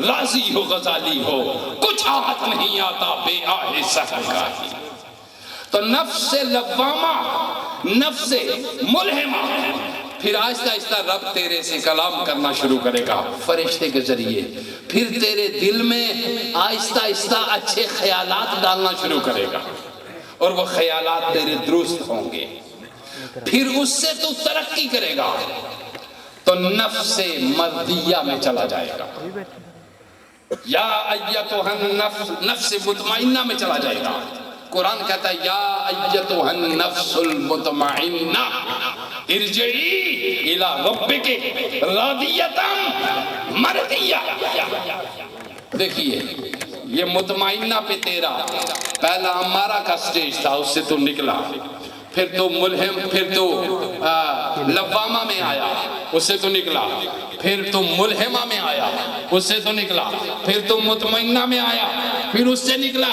رازی ہو, غزالی ہو, کچھ ہاتھ نہیں آتا بے آہ سہرگاہی. تو نفس لوامہ, نفس ملہمہ, پھر آہستہ آہستہ رب تیرے سے کلام کرنا شروع کرے گا فرشتے کے ذریعے. پھر تیرے دل میں آہستہ آہستہ اچھے خیالات ڈالنا شروع کرے گا, اور وہ خیالات تیرے درست ہوں گے. پھر اس سے تو ترقی کرے گا تو نفس مردیہ میں چلا جائے گا, یا ایتھا النفس, نفس مطمئنہ میں چلا جائے گا. قرآن کہتا ہے یا ایتھا النفس المطمئنہ ارجعی الی ربک راضیۃ مرضیہ. دیکھیے یہ مطمئنہ پہ تیرا پہلا امارہ کا سٹیج تھا, اس سے تو نکلا, پھر تو ملہم, پھر تو لوامہ میں آیا, اس سے تو نکلا, پھر تو ملہمہ میں آیا, اس سے تو نکلا، پھر تو مطمئنہ میں آیا، پھر اس سے نکلا،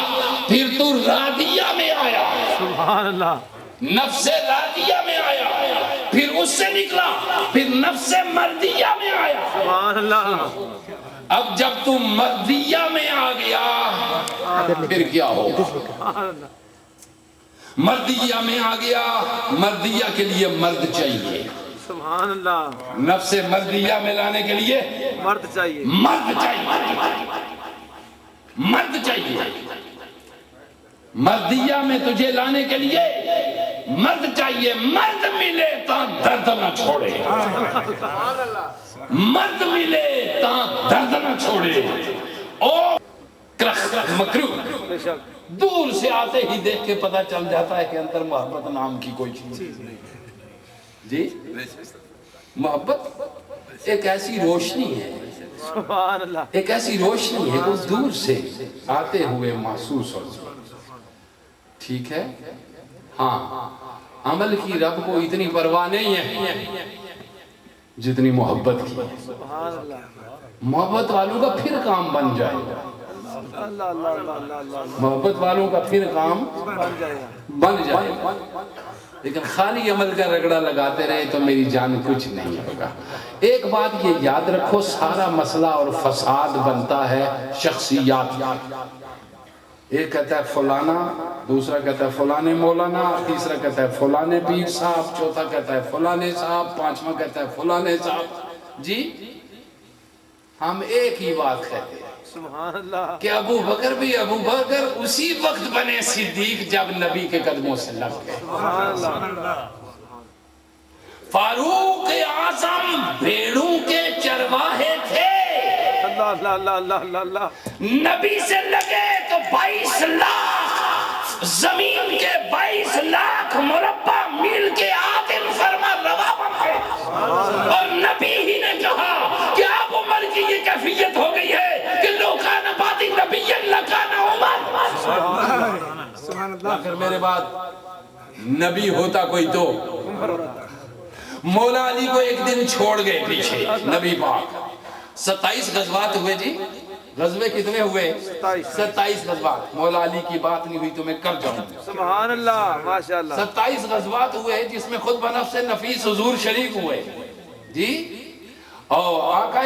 پھر تو راضیہ میں آیا، سبحان اللہ، نفس راضیہ میں آیا، پھر اس سے نکلا، پھر نفس مردیہ میں آیا۔ سبحان اللہ، اب جب تو مردیہ میں آ گیا پھر کیا ہوگا؟ سبحان اللہ، مردیہ میں آ گیا، مردیہ کے لیے مرد چاہیے، سبحان اللہ، نفس مردیہ میں لانے کے لیے مرد چاہیے، مرد چاہیے، مرد چاہیے، مردیہ میں تجھے لانے کے لیے مرد چاہیے، مرد ملے تا درد نہ چھوڑے، مرد ملے تا درد نہ چھوڑے۔ اور مکروہ بے شک، دور سے آتے ہی دیکھ کے پتہ چل جاتا ہے کہ اندر محبت نام کی کوئی چیز نہیں۔ جی محبت ایک ایسی روشنی ہے، سبحان اللہ، ایک ایسی روشنی ہے وہ دور سے آتے ہوئے محسوس ہوتی ہے، ٹھیک ہے؟ ہاں، عمل کی رب کو اتنی پرواہ نہیں ہے جتنی محبت کی۔ سبحان اللہ، محبت والوں کا پھر کام بن جائے گا، اللہ اللہ اللہ اللہ اللہ، محبت والوں کا پھر کام بن جائے گا، بن جائے گا، لیکن خالی عمل کا رگڑا لگاتے رہے تو میری جان کچھ نہیں ہوگا۔ ایک بات یہ یاد رکھو، سارا مسئلہ اور فساد بنتا ہے شخصیات۔ ایک کہتا ہے فلانا، دوسرا کہتا ہے فلانے مولانا، تیسرا کہتا ہے فلانے پیر صاحب، چوتھا کہتا ہے فلانے صاحب، پانچواں کہتا ہے فلانے صاحب۔ جی ہم ایک ہی بات کہتے ہیں سبحان اللہ، کہ ابو بکر بھی ابو بکر اسی وقت بنے صدیق جب نبی کے قدموں سے لگ گئے۔ سبحان اللہ، فاروق اعظم بھیڑوں کے چرواہے تھے، اللہ اللہ اللہ اللہ اللہ اللہ، نبی سے لگے تو 22 لاکھ زمین کے 22 لاکھ مربع میل کے عادل فرما روا بن گئے، اور نبی ہی نے کہا کہ اب عمر کی یہ کیفیت ہو گئی ہے کہ لو کان بعدی نبی لکان عمر۔ سبحان اللہ، آخر میرے بعد نبی ہوتا کوئی تو مولا علی کو ایک دن چھوڑ گئے پیچھے نبی پاک۔ 27 غزوات ہوئے جی، غزوے کتنے ہوئے؟ 27 غزوات۔ مولا علی کی بات نہیں ہوئی تو میں کر جاؤں۔ سبحان اللہ، ماشاءاللہ، 27 غزوات ہوئے جس میں خود بنفس نفیس حضور شریک ہوئے جی، اور آقا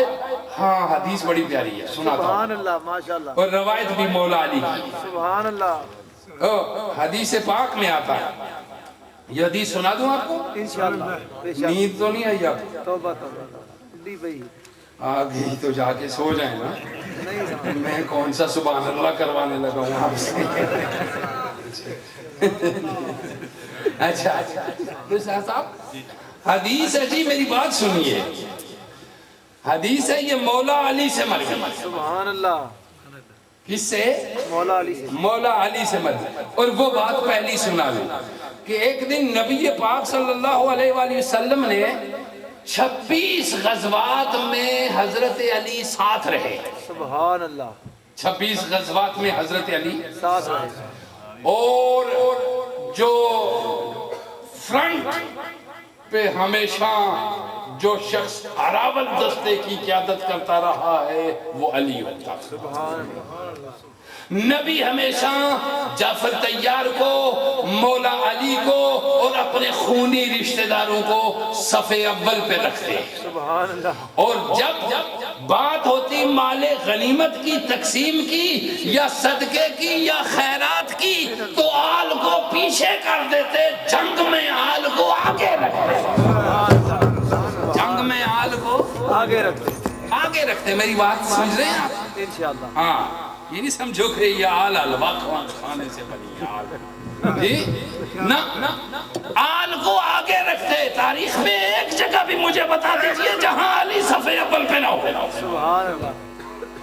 ہاں حدیث بڑی پیاری ہے، سناتا سبحان ہوں، اللہ، ماشاءاللہ، اور روایت بھی مولا علی کی۔ سبحان اللہ، حدیث پاک میں آتا ہے، یہ حدیث سنا دوں آپ کو؟ انشاءاللہ، بے شک، نیند تو نہیں آئی آپ کو؟ توبہ توبہ، دی بھئی، آگئی تو جا کے سو جائیں نا، نہیں، میں کون سا سبحان اللہ کروانے لگا ہوں آپ سے۔ اچھا تو صاحب حدیث ہے جی، میری بات سنیے، حدیث ہے یہ مولا علی سے مر گئی۔ سبحان اللہ، کس سے؟ مولا علی سے، مولا علی سے مر گئی۔ اور وہ بات پہلی سنا لوں کہ ایک دن نبی پاک صلی اللہ علیہ وآلہ وسلم نے 26 غزوات میں حضرت علی ساتھ رہے، سبحان اللہ، 26 غزوات میں حضرت علی ساتھ رہے، اور جو فرنٹ پہ ہمیشہ جو شخص اراول دستے کی قیادت کرتا رہا ہے وہ علی ہوتا ہے۔ سبحان اللہ، نبی ہمیشہ جعفر طیار کو، مولا علی کو اور اپنے خونی رشتہ داروں کو صف اول پہ رکھتے، سبحان اللہ، اور جب بات ہوتی مال غنیمت کی تقسیم کی یا صدقے کی یا خیرات کی تو آل کو پیچھے کر دیتے، جنگ میں آل کو آگے رکھتے، جنگ میں آل کو آگے رکھتے، آگے رکھتے۔ میری بات سمجھ رہے ہیں آپ؟ انشاءاللہ، ہاں، یہ نہیں سمجھو کہ یہ آل حلوہ کھانے سے بنی آل جی، نہ آل کو آگے رکھتے۔ تاریخ میں ایک جگہ بھی مجھے بتا دیجئے جہاں علی صف اول پہ نہ ہو، سبحان اللہ،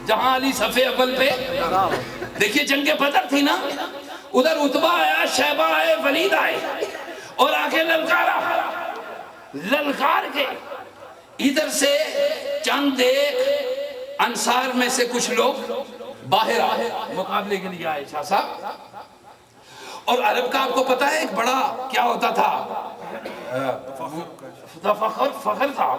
جہاں علی صف اول پہ۔ دیکھیے جنگ بدر تھی نا، ادھر عتبہ آیا، شیبہ آئے، ولید آئے، اور آگے للکارا، للکار کے ادھر سے چند ایک انصار میں سے کچھ لوگ باہر آئے مقابلے کے لیے آئے شاہ صاحب۔ اور عرب کا آپ کو پتا ہے ایک بڑا کیا ہوتا تھا، فخر تھا،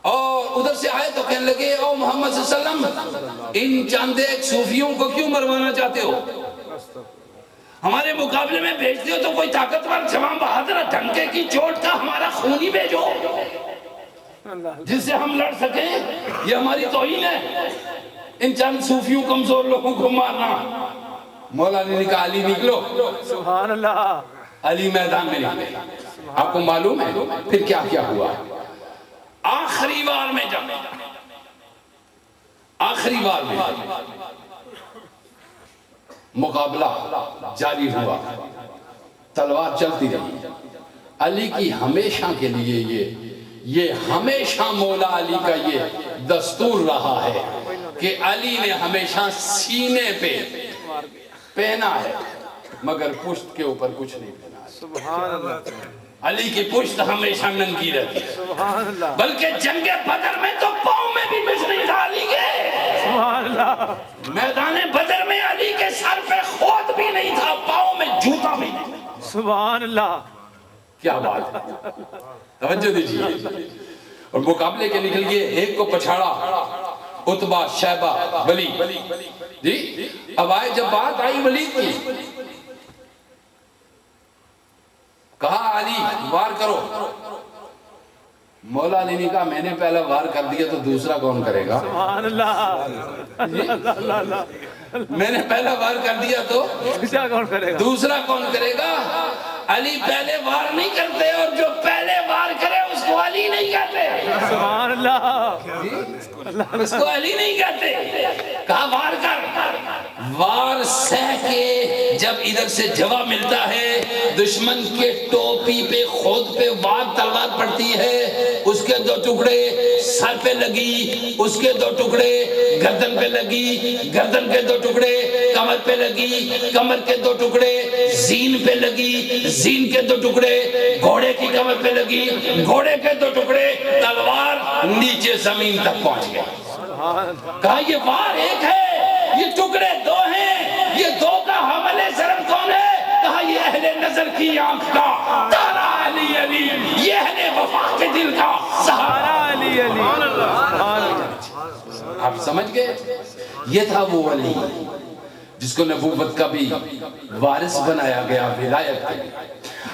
اور ادھر سے آئے تو کہنے لگے او محمد صلی اللہ علیہ وسلم ان چند ایک صوفیوں کو کیوں مروانا چاہتے ہو؟ ہمارے مقابلے میں بھیجتے ہو تو کوئی طاقتور جوان بہادر ڈھنکے کی چوٹ کا ہمارا خونی بھیجو جس سے ہم لڑ سکیں. یہ ہماری توہین ہے ان چند صوفیوں کمزور لوگوں کو مارنا. مولا علی نے کہا علی نکلو. سبحان اللہ. علی میدان میں نکلے. آپ کو معلوم ہے پھر کیا کیا ہوا؟ آخری بار میں جب مقابلہ جاری ہوا تلوار چلتی رہی. علی کی ہمیشہ کے لیے یہ ہمیشہ مولا علی کا یہ دستور رہا ہے کہ علی نے ہمیشہ سینے پہ پہنا ہے مگر پشت کے اوپر کچھ نہیں پہنا ہے. سبحان اللہ. علی کی پشت ہمیشہ ننگی رہتی ہے. سبحان اللہ. بلکہ جنگ بدر میں تو پاؤں میں بھی کچھ نہیں تھا علی کے. سبحان اللہ. میدان بدر میں علی کے سر پہ خود بھی نہیں تھا, پاؤں میں جوتا بھی نہیں تھا. سبحان اللہ. کیا بات ہے, توجہ دیجیے. اور مقابلے کے نکل گئے, ایک کو پچھاڑا عتبہ شیبہ ولید. جی اب آئے جب بات آئی ولید کی, کہا علی وار کرو. مولا علی نے کہا میں نے پہلا وار کر دیا تو دوسرا کون کرے گا؟ سبحان اللہ. میں نے پہلا وار کر دیا تو دوسرا کون کرے گا؟ دوسرا کون کرے گا؟ علی پہلے وار نہیں کرتے, اور جو پہلے وار کرے اس کو علی نہیں کہتے. سبحان اللہ. اس کو علی نہیں کہتے. کہا وار کر. وار سہ کے جب ادھر سے جواب ملتا ہے, دشمن کے ٹوپی پہ خود پہ وار تلوار پڑتی ہے, اس کے 2 ٹکڑے سر پہ لگی, اس کے 2 ٹکڑے گردن پہ لگی, گردن کے 2 ٹکڑے کمر پہ لگی, کمر کے 2 ٹکڑے زین پہ لگی, زین کے 2 ٹکڑے گھوڑے کی کمر پہ لگی, گھوڑے کے 2 ٹکڑے تلوار نیچے زمین تک پہنچ گئے. کہا یہ وار ایک ہے, یہ ٹکڑے 2 ہیں, یہ 2 کا حامل ضرب کون ہے؟ کہا یہ اہل نظر کی آنکھ کا تارا علی علی, یہ اہل وفا کے دل کا سہارا علی علی. آپ سمجھ گئے, یہ تھا وہ علی جس کو نبوت کا بھی وارث بنایا گیا ولایت کے لیے.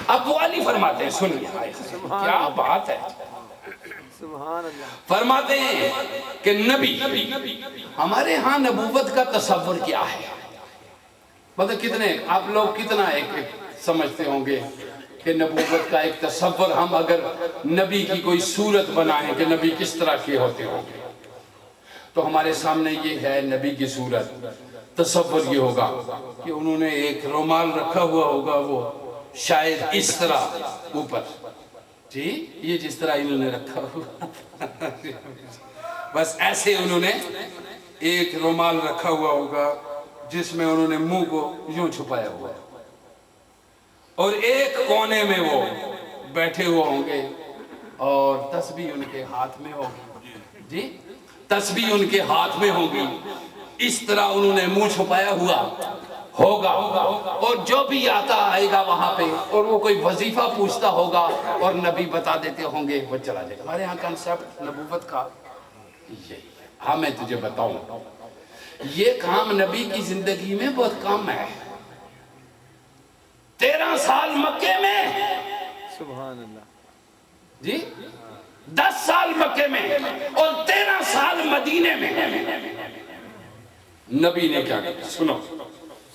اب وہ علی فرماتے ہیں, سنیے کیا بات ہے. سبحان اللہ. فرماتے ہیں کہ نبی, ہمارے ہاں نبوت کا تصور کیا ہے؟ مطلب کتنے آپ لوگ کتنا ایک سمجھتے ہوں گے کہ نبوت کا ایک تصور, ہم اگر نبی کی کوئی صورت بنائیں کہ نبی کس طرح کے ہوتے ہوں گے, تو ہمارے سامنے یہ ہے نبی کی صورت. تصور یہ ہوگا کہ انہوں نے ایک رومال رکھا ہوا ہوگا, وہ شاید اس طرح اوپر, جی یہ جس طرح انہوں نے رکھا ہوا, بس ایسے انہوں نے ایک رومال رکھا ہوا ہوگا جس میں انہوں نے منہ کو یوں چھپایا ہوا ہے, اور ایک کونے میں وہ بیٹھے ہوئے ہوں گے اور تسبیح ان کے ہاتھ میں ہوگی. جی تسبیح ان کے ہاتھ میں ہوگی, اس طرح انہوں نے منہ چھپایا ہوا ہوگا, اور جو بھی آتا آئے گا وہاں پہ اور وہ کوئی وظیفہ پوچھتا ہوگا اور نبی بتا دیتے ہوں گے, وہ چلا جائے. ہمارے ہاں کنسیپٹ نبوت کا یہی ہے. ہاں میں تجھے بتاؤں, یہ کام نبی کی زندگی میں بہت کم ہے. 13 سال مکے میں, سبحان اللہ. جی 10 سال مکے میں اور 13 سال مدینے میں نبی نے کیا کیا؟ سنو,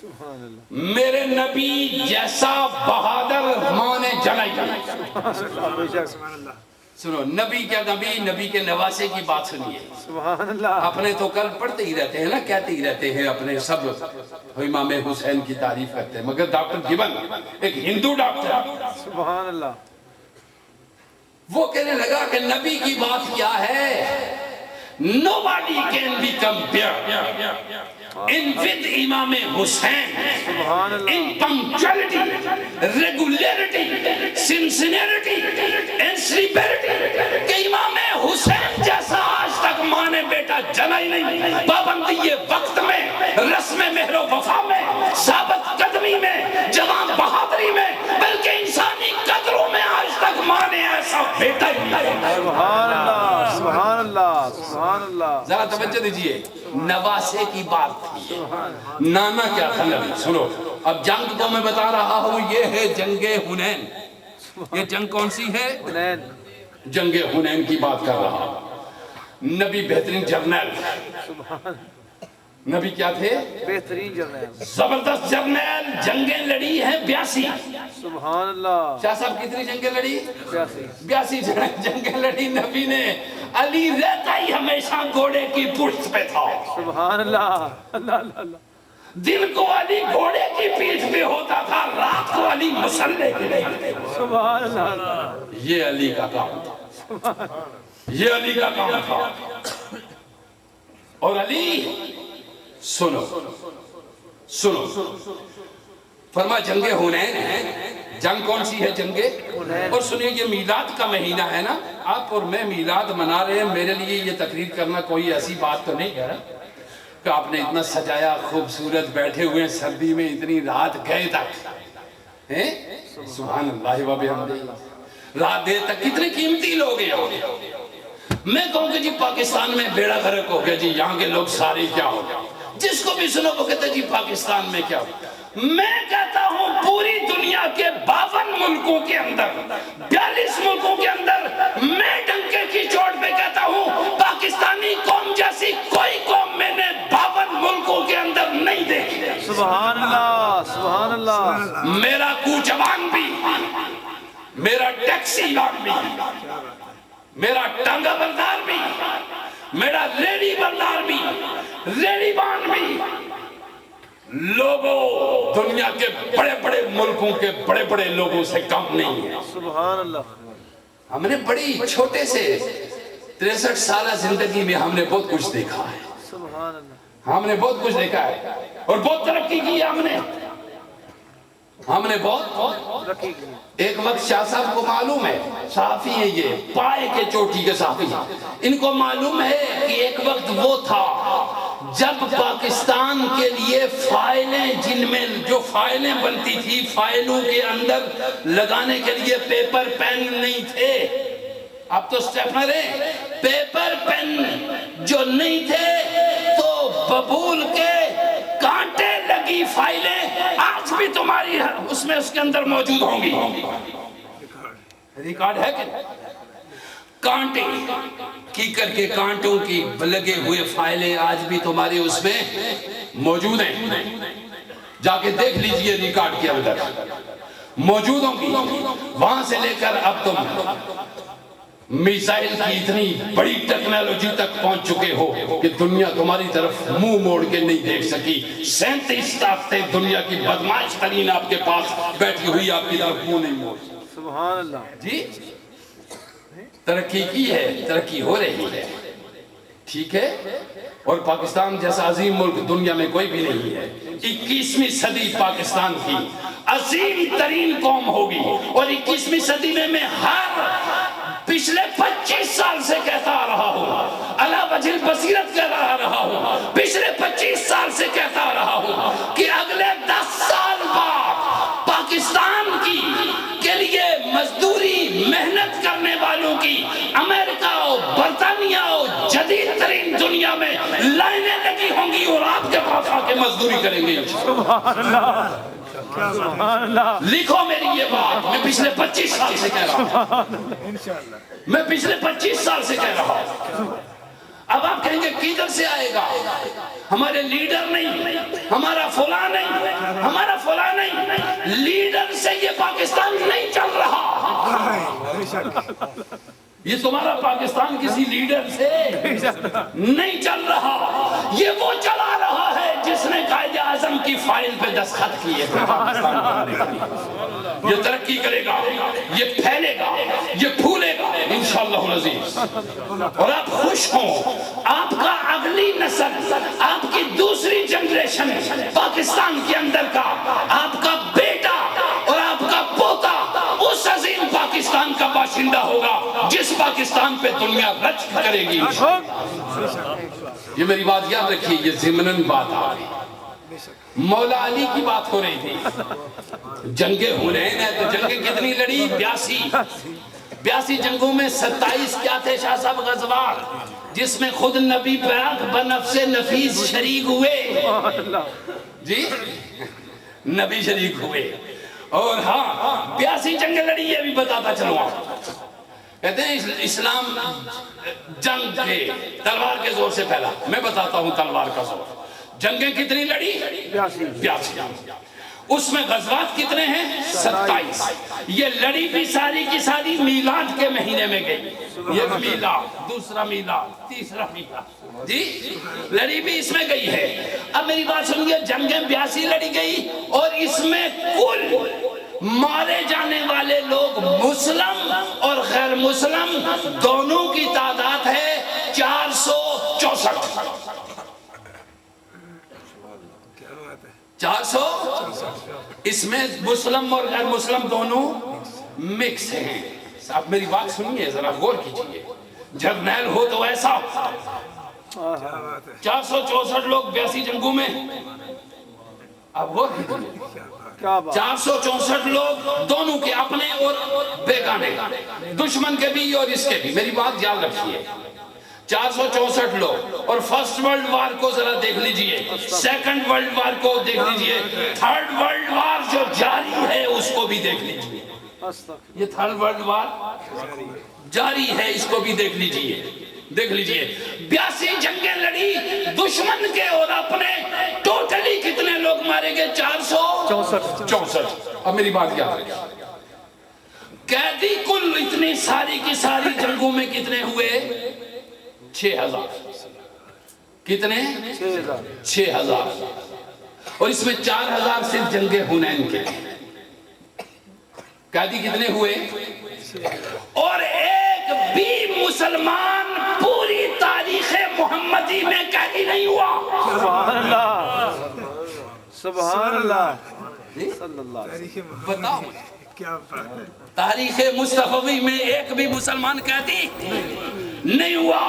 سبحان اللہ. میرے نبی جیسا بہادر ماں نے جنائی. سنو نبی کیا, نبی کے نواسے کی بات سنیے. سبحان اللہ. اپنے تو کل پڑھتے ہی رہتے ہیں نا, کہتے ہی رہتے ہیں اپنے سب امام حسین کی تعریف کرتے ہیں, مگر ڈاکٹر گیبن ایک ہندو ڈاکٹر, سبحان اللہ. وہ کہنے لگا کہ نبی کی بات کیا ہے, nobody can be compared with Imam Hussain in punctuality, regularity, sincerity and severity. کہ امام حسین جیسا آج تک ماں نے بیٹا جنا ہی نہیں, پابندی وقت میں, رسم مہر و وفا میں, ثابت قدمی میں, جوان بہادری میں, بلکہ انسانی قدروں میں آج تک ماں نے ایسا بیٹا ہی نہیں. سبحان اللہ. سبحان ذرا توجہ دیجئے، نواسے کی بات تھی، نانا کیا تھا نبی. سنو اب جنگ کو میں بتا رہا ہوں، یہ ہے جنگ حنین. یہ جنگ کون سی ہے؟ حنین. جنگ حنین کی بات کر رہا ہوں. نبی بہترین جرنیل. نبی کیا تھے؟ بہترین جرنیل. زبردست جرنیل. جنگیں لڑی ہیں 82. سبحان اللہ. شاہ صاحب کتنی جنگیں لڑی؟ 82 جنگیں لڑی نبی نے. علی رہتا ہی ہمیشہ گھوڑے کی پشت پہ تھا. سبحان اللہ. اللہ اللہ اللہ. دن کو علی گھوڑے کی پیٹھ پہ ہوتا تھا، رات کو علی مسلح کے لیے. سبحان اللہ. یہ علی کا کام تھا. یہ علی کا کام تھا. اور علی سنو سنو فرما جنگ حنین ہے. جنگ کون سی ہے؟ جنگ. اور سنیے یہ میلاد کا مہینہ ہے نا، آپ اور میں میلاد منا رہے ہیں. میرے لیے یہ تقریر کرنا کوئی ایسی بات تو نہیں ہے کہ آپ نے اتنا سجایا، خوبصورت بیٹھے ہوئے سردی میں اتنی رات گئے تک. سبحان اللہ و بحمدہ. رات دیر تک کتنے قیمتی لوگ ہیں. میں کہوں کہ جی پاکستان میں بیڑا غرق ہو گیا، جی یہاں کے لوگ سارے کیا ہو گئے. جس کو بھی سنو وہ کہتے ہیں جی پاکستان میں کیا ہو. میں کہتا ہوں پوری دنیا کے 52 ملکوں کے اندر، 42 ملکوں کے اندر، میں ڈنکے کی چوٹ پہ کہتا ہوں پاکستانی قوم جیسی کوئی قوم میں نے 52 ملکوں کے اندر نہیں دیکھی. سبحان اللہ. سبحان اللہ. میرا کوچوان بھی، میرا ٹیکسی وان بھی، میرا ٹانگا بردار بھی، میرا ریڑی بردار بھی، ریڑی بان بھی، لوگوں دنیا کے بڑے بڑے ملکوں کے بڑے بڑے لوگوں سے کم نہیں ہے. سبحان اللہ. ہم نے بڑی چھوٹے سے 63 سالہ زندگی میں ہم نے بہت کچھ دیکھا ہے. سبحان اللہ. ہم نے بہت کچھ دیکھا ہے اور بہت ترقی کی ہے. ہم نے بہت ترقی کی. ایک وقت شاہ صاحب کو معلوم ہے، صحافی ہیں یہ، پائے کے چوٹی کے صحافی، ان کو معلوم ہے کہ ایک وقت وہ تھا جب پاکستان کے لیے فائلیں، جن میں جو فائلیں بنتی تھی، فائلوں کے اندر لگانے کے لیے پیپر پین نہیں تھے. اب تو سٹیپنر ہے. پیپر پین جو نہیں تھے تو ببول کے کانٹے لگی فائلیں آج بھی تمہاری اس میں اس کے اندر موجود ہوں گی. ریکارڈ ہے کہ کانٹے کیکر کے کانٹوں کی لگے ہوئے فائلیں آج بھی تمہارے اس میں موجود ہیں. جا کے دیکھ لیجئے ریکارڈ کے اندر موجود ہوں گی. وہاں سے لے کر اب تم میزائل کی اتنی بڑی ٹیکنالوجی تک پہنچ چکے ہو کہ دنیا تمہاری طرف منہ موڑ کے نہیں دیکھ سکی. 37 طاقتیں دنیا کی بدمعاش ترین آپ کے پاس بیٹھی ہوئی آپ کی طرف منہ نہیں موڑ. سبحان اللہ. جی ترقی کی ہے، ترقی ہو رہی ہے، ٹھیک ہے. اور پاکستان جیسا عظیم ملک دنیا میں کوئی بھی نہیں ہے. 21ویں صدی پاکستان کی عظیم ترین قوم ہوگی. اور 21ویں صدی میں ہر پچھلے 25 سال سے کہتا آ رہا ہوں، علی وجہ البصیرت کہتا رہا ہوں، پچھلے 25 سال سے کہتا آ رہا ہوں کہ اگلے 10 سال بعد پاکستان کی کے لیے مزدوری محنت کرنے والوں کی امریکہ و برطانیہ و جدید ترین دنیا میں لائنیں لگی ہوں گی اور آپ کے پاس آ کے مزدوری کریں گے. سبحان اللہ. سبحان اللہ. لکھو میری یہ بات، میں پچھلے 25 سال سے کہہ رہا ہوں. میں پچھلے 25 سال سے کہہ رہا ہوں. اب آپ کہیں گے کدھر سے آئے گا؟ ہمارے لیڈر نہیں، ہمارا فلاں نہیں، ہمارا فلاں نہیں. لیڈر سے یہ پاکستان نہیں چل رہا. یہ تمہارا پاکستان کسی لیڈر سے نہیں چل رہا. یہ وہ چلا رہا ہے جس نے قائد اعظم کی فائل پہ دستخط کیے. یہ ترقی کرے گا، یہ پھیلے گا، یہ پھولے گا انشاءاللہ العزیز. اور آپ خوش ہوں، آپ کا اگلی نسل، آپ کی دوسری جنریشن پاکستان کے اندر کا آپ کا بیٹا اور آپ کا پوتا اس عظیم پاکستان کا باشندہ ہوگا جس پاکستان پہ دنیا رچ کرے گی. یہ میری بات یاد رکھیے، یہ ضمناً بات آ گئی. مولا علی کی بات ہو رہی تھی. جنگ حنین ہے تو جنگیں کتنی لڑی؟ 82 جنگوں میں 27 کیا تھے شاہ صاحب غزوات؟ جس میں خود نبی پاک بنفس نفیس شریک ہوئے، جی نبی شریک ہوئے، اور ہاں 82 جنگیں لڑی، یہ بھی بتاتا چلوں آپ. کہتے ہیں اسلام جنگ کے تلوار کے زور سے پھیلا. میں بتاتا ہوں تلوار کا زور. جنگیں کتنی لڑی؟ 82. اس میں غزوات کتنے ہیں؟ 27. یہ لڑی بھی ساری کی ساری میلاد کے مہینے میں گئی. یہ میلاد، دوسرا میلاد، تیسرا میلاد، جی لڑی بھی اس میں گئی ہے. اب میری بات سنیے، جنگیں 82 لڑی گئی، اور اس میں کل مارے جانے والے لوگ مسلم اور غیر مسلم دونوں کی تعداد ہے 464. 400. اس میں مسلم اور غیر مسلم دونوں مکس ہیں. اب میری بات سنیے، ذرا غور کیجئے. جرنیل ہو تو ایسا 464 لوگ 82 جنگوں میں. اب غور کیجئے، 464 لوگ دونوں کے، اپنے اور بیگانے، دشمن کے بھی اور اس کے بھی. میری بات یاد رکھیے، 464 لوگ. اور فرسٹ ورلڈ وار کو ذرا دیکھ لیجئے، سیکنڈ ورلڈ وار کو دیکھ لیجئے، تھرڈ ورلڈ وار جو جاری ہے اس کو بھی دیکھ لیجئے. یہ تھرڈ ورلڈ وار جاری ہے، اس کو بھی دیکھ لیجئے. دیکھ لیجئے 82 جنگیں لڑی دشمن کے اور اپنے. ٹوٹلی کتنے لوگ مارے گئے؟ 464. اب میری بات کیا ہے، قیدی کل اتنی ساری کی ساری جنگوں میں کتنے ہوئے؟ 6000. کتنے؟ 6000. اور اس میں 4000 صرف جنگ حنین کے. قیدی کتنے ہوئے؟ اور ایک بھی مسلمان پوری تاریخ محمدی میں قیدی نہیں ہوا. سبحان اللہ، سبحان اللہ، صلی اللہ علیہ وسلم. بتاؤ، کیا بات ہے. تاریخ مصطفی میں ایک بھی مسلمان قیدی نہیں ہوا.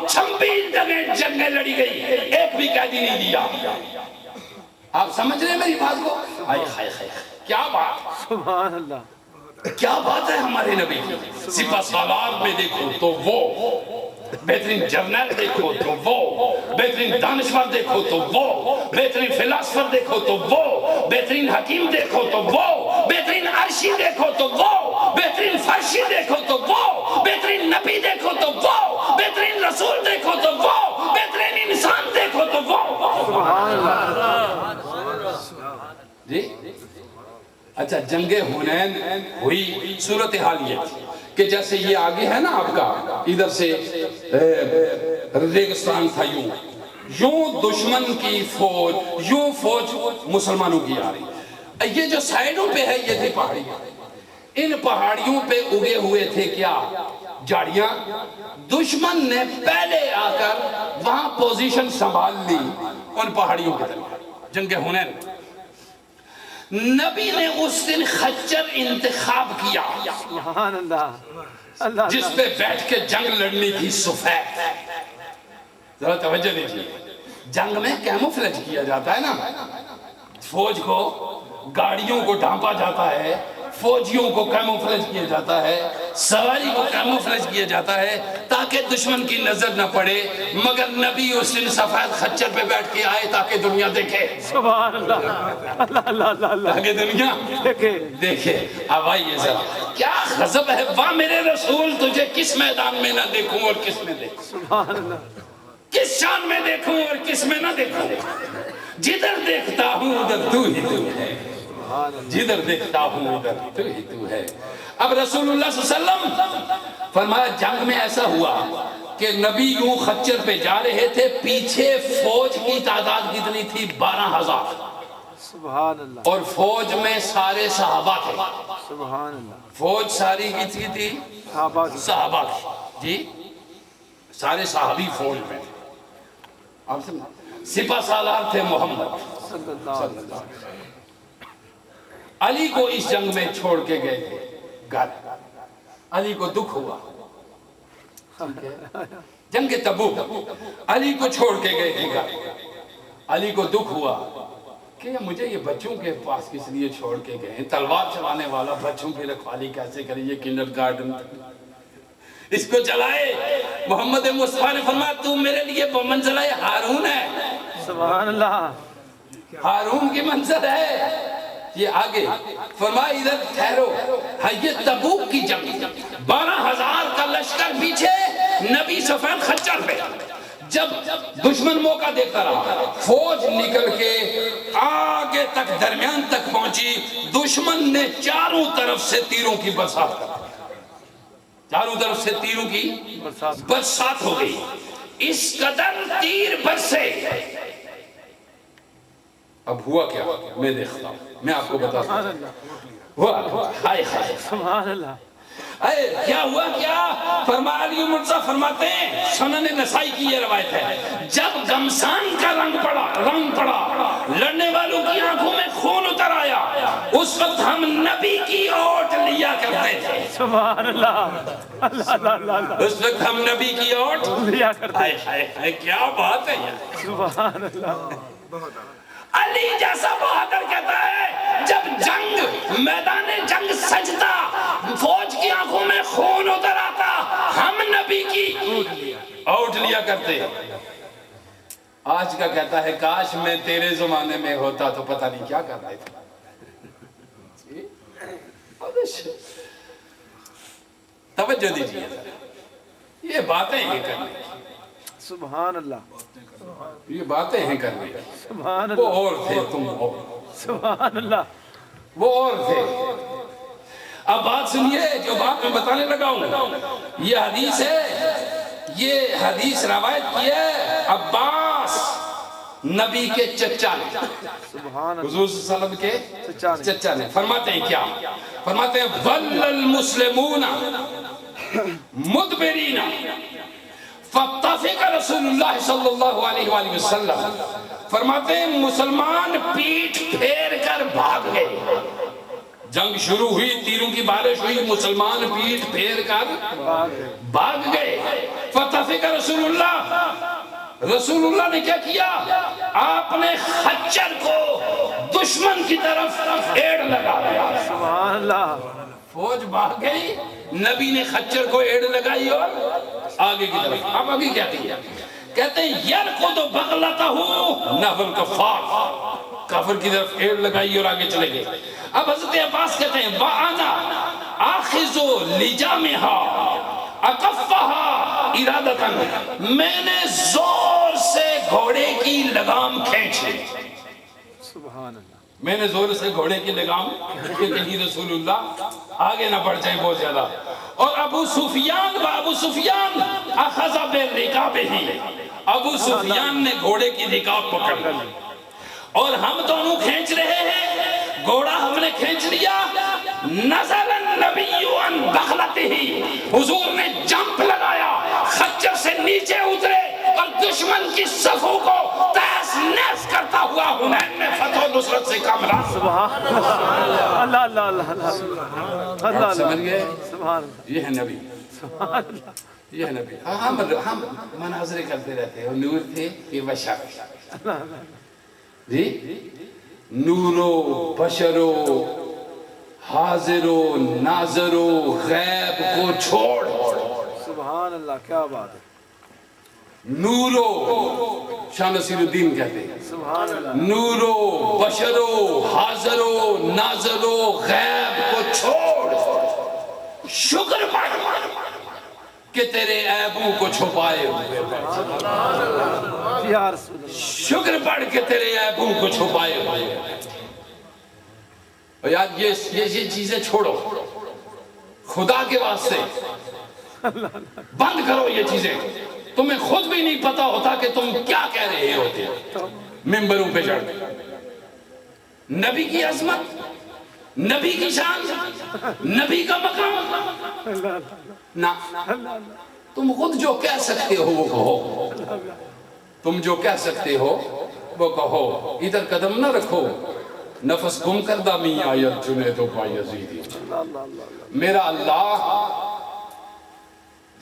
26 جنگیں لڑی گئی، ایک بھی قیدی نہیں دیا. آپ سمجھ رہے ہیں میری بات کو؟ کیا بات، سبحان اللہ. کیا بات ہے ہمارے نبی کی. سپہ سالار میں دیکھو تو وہ بہترین جرنیل، دیکھو تو وہ بہترین دانشور، دیکھو تو وہ بہترین فلاسفر، دیکھو تو وہ بہترین حکیم، دیکھو تو وہ بہترین عرشی، دیکھو تو وہ بہترین فرشی، دیکھو تو وہ بہترین نبی، دیکھو تو وہ بہترین رسول، دیکھو تو وہ بہترین انسان، دیکھو تو وہ. سبحان اللہ. جی اچھا، جنگ حنین ہوئی. صورتحال یہ تھی کہ جیسے یہ آگے ہے نا آپ کا، ادھر سے ریگستان تھا، یوں دشمن کی فوج، یوں فوج مسلمانوں کی آ رہی. یہ جو سائیڈوں پہ ہے یہ تھی پہاڑیاں. ان پہاڑیوں پہ اگے ہوئے تھے کیا؟ جھاڑیاں. دشمن نے پہلے آ کر وہاں پوزیشن سنبھال لی ان پہاڑیوں کی طرف. جنگ حنین نبی نے اس دن خچر انتخاب کیا، سبحان اللہ، اللہ جس پہ بیٹھ کے جنگ لڑنی تھی سفید. ذرا توجہ دیجیے، جنگ میں کیموفلیج کیا جاتا ہے نا. فوج کو، گاڑیوں کو ڈھانپا جاتا ہے، فوجیوں کو کیموفلیج کیا جاتا ہے، سواری کو کیموفلیج کیا جاتا ہے تاکہ دشمن کی نظر نہ پڑے. مگر نبی اس دن سفید خچر پہ بیٹھ کے آئے تاکہ دنیا دیکھے. سبحان اللہ، اللہ اللہ اللہ اللہ، تاکہ دنیا دیکھے. اب آئیے ذرا، کیا غضب ہے. واہ میرے رسول، تجھے کس میدان میں نہ دیکھوں اور کس میں دیکھوں، سبحان اللہ، کس شان میں دیکھوں اور کس میں نہ دیکھوں. جدھر دیکھتا ہوں ادھر تو ہی تو ہے، جدھر دیکھتا ہوں ادھر تو ہی تو ہے. اب رسول اللہ صلی اللہ علیہ وسلم فرمایا، جنگ میں ایسا ہوا کہ نبی یوں خچر پہ جا رہے تھے، پیچھے فوج کی تعداد کتنی تھی؟ 12000. سبحان اللہ، اور فوج میں سارے صحابہ تھے. سبحان اللہ. فوج ساری کتنی تھی؟ صحابہ کی. صحابہ کی. جی سارے صحابی فوج میں تھے. آپ سمجھیں، سپہ سالار تھے محمد صلی اللہ علیہ وسلم. علی کو اس جنگ میں چھوڑ کے گئے تھے گھر. علی کو دکھ ہوا. جنگ تبوک، علی کو چھوڑ کے گئے تھے گھر. علی کو دکھ ہوا کہ مجھے یہ بچوں کے پاس کس لیے چھوڑ کے گئے ہیں. تلوار چلانے والا بچوں کی رکھوالی کیسے کرے؟ یہ کنڈر گارڈن اس کو چلائے۔ محمد مصطفیٰ نے فرمایا تو میرے لیے منزلہ ہارون ہے، سبحان اللہ، ہارون کی منزل ہے۔ یہ آگے فرمایا ادھر ٹھہرو، یہ تبوک کی جنگ، 12,000 کا لشکر پیچھے، نبی سفید خچر پہ۔ جب دشمن موقع دیکھتا رہا، فوج نکل کے آگے تک درمیان تک پہنچی، دشمن نے چاروں طرف سے تیروں کی برسات کر دی، چاروں طرف سے تیروں کی برسات ہو گئی، اس قدر تیر برسے۔ اب ہوا کیا میں دیکھتا ہوں، میں آپ کو بتاتا ہوں ہوا ہائے ہائے سبحان اللہ، کیا ہوا کیا؟ فرمایا علی مرزا فرماتے ہیں، سنن نسائی کی یہ روایت ہے، جب گمسان کا رنگ پڑا، لڑنے والوں کی آنکھوں میں خون اتر آیا، اس وقت ہم نبی کی اوٹ لیا کرتے تھے، سبحان اللہ، اللہ اللہ اللہ، اس وقت ہم نبی کی اوٹ لیا کرتے ہائے کیا بات ہے یار۔ سبحان اللہ، علی جیسا بہادر کہتا ہے جب جنگ میدان جنگ سجتا، فوج کی آنکھوں میں خون اتر آتا، ہم نبی کی آؤٹ لیا کرتے۔ آج کا کہتا ہے کاش میں تیرے زمانے میں ہوتا تو پتہ نہیں کیا کر رہے تھے۔ توجہ دیجیے، یہ باتیں ہیں کرنے کی، سبحان اللہ، یہ باتیں ہیں کرنے کی۔ سبحان وہ اللہ، اور تھے تم اور، سبحان اللہ، وہ اور تھے۔ اب بات سنیے جو بات میں بتانے لگا ہوں، یہ حدیث ہے، یہ حدیث روایت کی ہے عباس نبی کے چچا نے، سبحان اللہ، حضور صلی اللہ علیہ وسلم کے چچا نے۔ فرماتے ہیں کیا؟ فرماتے ہیں وَلَّ الْمُسْلِمُونَ مُدْبِرِينَ فَاتَّفِقَ رسول اللہ صلی اللہ علیہ وآلہ وسلم۔ فرماتے ہیں مسلمان پیٹھ پھیر کر بھاگ گئے، جنگ شروع ہوئی، تیروں کی بارش ہوئی، مسلمان پیٹھ پھیر کر بھاگ گئے۔ فَاتَّفِقَ رسول اللہ نے کیا کیا؟ آپ نے خچر کو دشمن کی طرف ایڑ لگا دیا، سبحان اللہ، فوج بھاگ گئی، نبی نے خچر کو ایڑ لگائی اور آگے کی طرف۔ اب آگے کیا کہتے ہیں یرقد بغلتہ نحو الکفار، کافر کی طرف ایڑ لگائی اور آگے چلے گئے۔ اب حضرت عباس کہتے ہیں وَأَنَا آخِذُ لِجَامِهَا اَقَفَّهَا اِرَادَةً، میں نے زور سے گھوڑے کی لگام کھینچی، سبحان اللہ، میں نے زور سے گھوڑے کی لگام کہ کہیں رسول اللہ آگے نہ بڑھ جائے بہت زیادہ۔ اور ابو سفیان اخذ برکابہ، ابو سفیان نے گھوڑے کی رکاب پکڑ لی، اور ہم دونوں کھینچ رہے ہیں، گھوڑا ہم نے کھینچ لیا۔ نزل النبی عن بغلتہ، حضور نے جمپ لگایا، خچر سے نیچے اترے اور دشمن کی صفوں کو تیس نیس کرتا ہوا حنین میں فتح و نصرت سے کامران۔ سبحان اللہ، اللہ اللہ اللہ اللہ، اللہ سمجھ گئے؟ سبحان اللہ، یہ ہے نبی، سبحان اللہ، یہ ہے نبی۔ ہم مناظرے کرتے رہتے ہیں، نور تھے کہ بشر، جی نور و بشر و حاضر و ناظر و غیب کو چھوڑ، سبحان اللہ، کیا بات ہے، نور و شاہ نصیر الدین کہتے ہیں سبحان اللہ، نور و بشر و حاضر و ناظر و غیب کو چھوڑ، شکر پڑھ کہ تیرے عیبوں کو چھپائے ہوئے، یا رسول اللہ، شکر پڑھ کے تیرے عیبوں کو چھپائے ہوئے۔ اور یاد یہ چیزیں چھوڑو، خدا کے واسطے بند کرو یہ چیزیں، تمہیں خود بھی نہیں پتا ہوتا کہ تم کیا کہہ رہے ہوتے ہو ممبروں پہ چڑھ کے۔ نبی کی عظمت، نبی کی شان، نبی کا مقام، نہ تم خود جو کہہ سکتے ہو وہ کہو، تم جو کہہ سکتے ہو وہ کہو، ادھر قدم نہ رکھو، نفس گم کردہ میاں آیت جنید و بایزیدی۔ میرا اللہ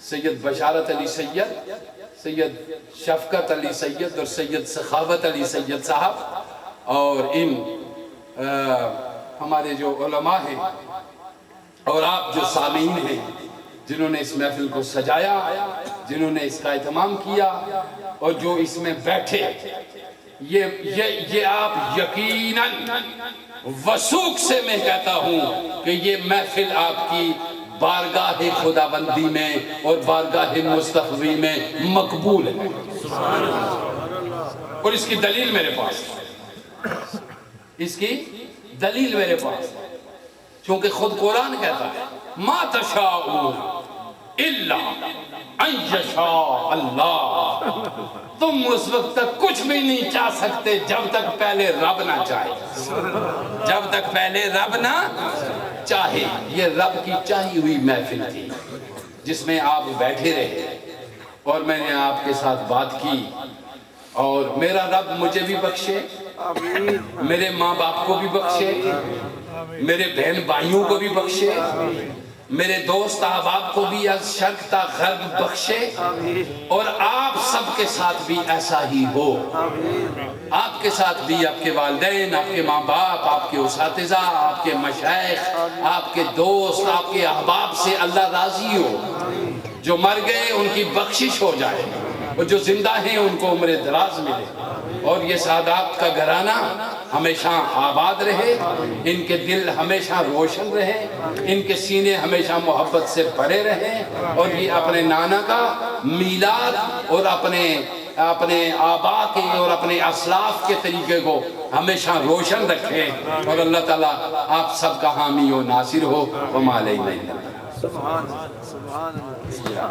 سید بشارت علی سید، سید شفقت علی سید اور سید سخاوت علی سید صاحب اور ان ہمارے جو علماء ہیں اور آپ جو سامعین ہیں، جنہوں نے اس محفل کو سجایا، جنہوں نے اس کا اہتمام کیا، اور جو اس میں بیٹھے، یہ آپ یقیناً وثوق سے میں کہتا ہوں کہ یہ محفل آپ کی بارگاہ خداوندی میں اور بارگاہ مصطفی میں مقبول ہے، اور اس کی دلیل میرے پاس ہے، اس کی دلیل میرے پاس ہے، چونکہ خود قرآن کہتا ہے ما تشاءون الا ان یشاء اللہ، تم اس وقت تک کچھ بھی نہیں چاہ سکتے جب تک پہلے رب نہ چاہے، جب تک پہلے رب نہ چاہے۔ یہ رب کی چاہی ہوئی محفل تھی جس میں آپ بیٹھے رہے اور میں نے آپ کے ساتھ بات کی، اور میرا رب مجھے بھی بخشے، میرے ماں باپ کو بھی بخشے، میرے بہن بھائیوں کو بھی بخشے، میرے دوست احباب کو بھی از شرق تا غرب بخشے، اور آپ سب کے ساتھ بھی ایسا ہی ہو، آپ کے ساتھ بھی آپ کے والدین، آپ کے ماں باپ، آپ کے اساتذہ، آپ کے مشائخ، آپ کے دوست، آپ کے احباب سے اللہ راضی ہو، جو مر گئے ان کی بخشش ہو جائے، اور جو زندہ ہیں ان کو عمر دراز ملے، اور یہ سادات کا گھرانہ ہمیشہ آباد رہے، ان کے دل ہمیشہ روشن رہے، ان کے سینے ہمیشہ محبت سے بھرے رہیں، اور یہ اپنے نانا کا میلاد اور اپنے آبا کے اور اپنے اسلاف کے طریقے کو ہمیشہ روشن رکھیں، اور اللہ تعالیٰ آپ سب کا حامی و ناصر ہو۔ وما علینا الا البلاغ۔ سبحان اللہ، سبحان اللہ۔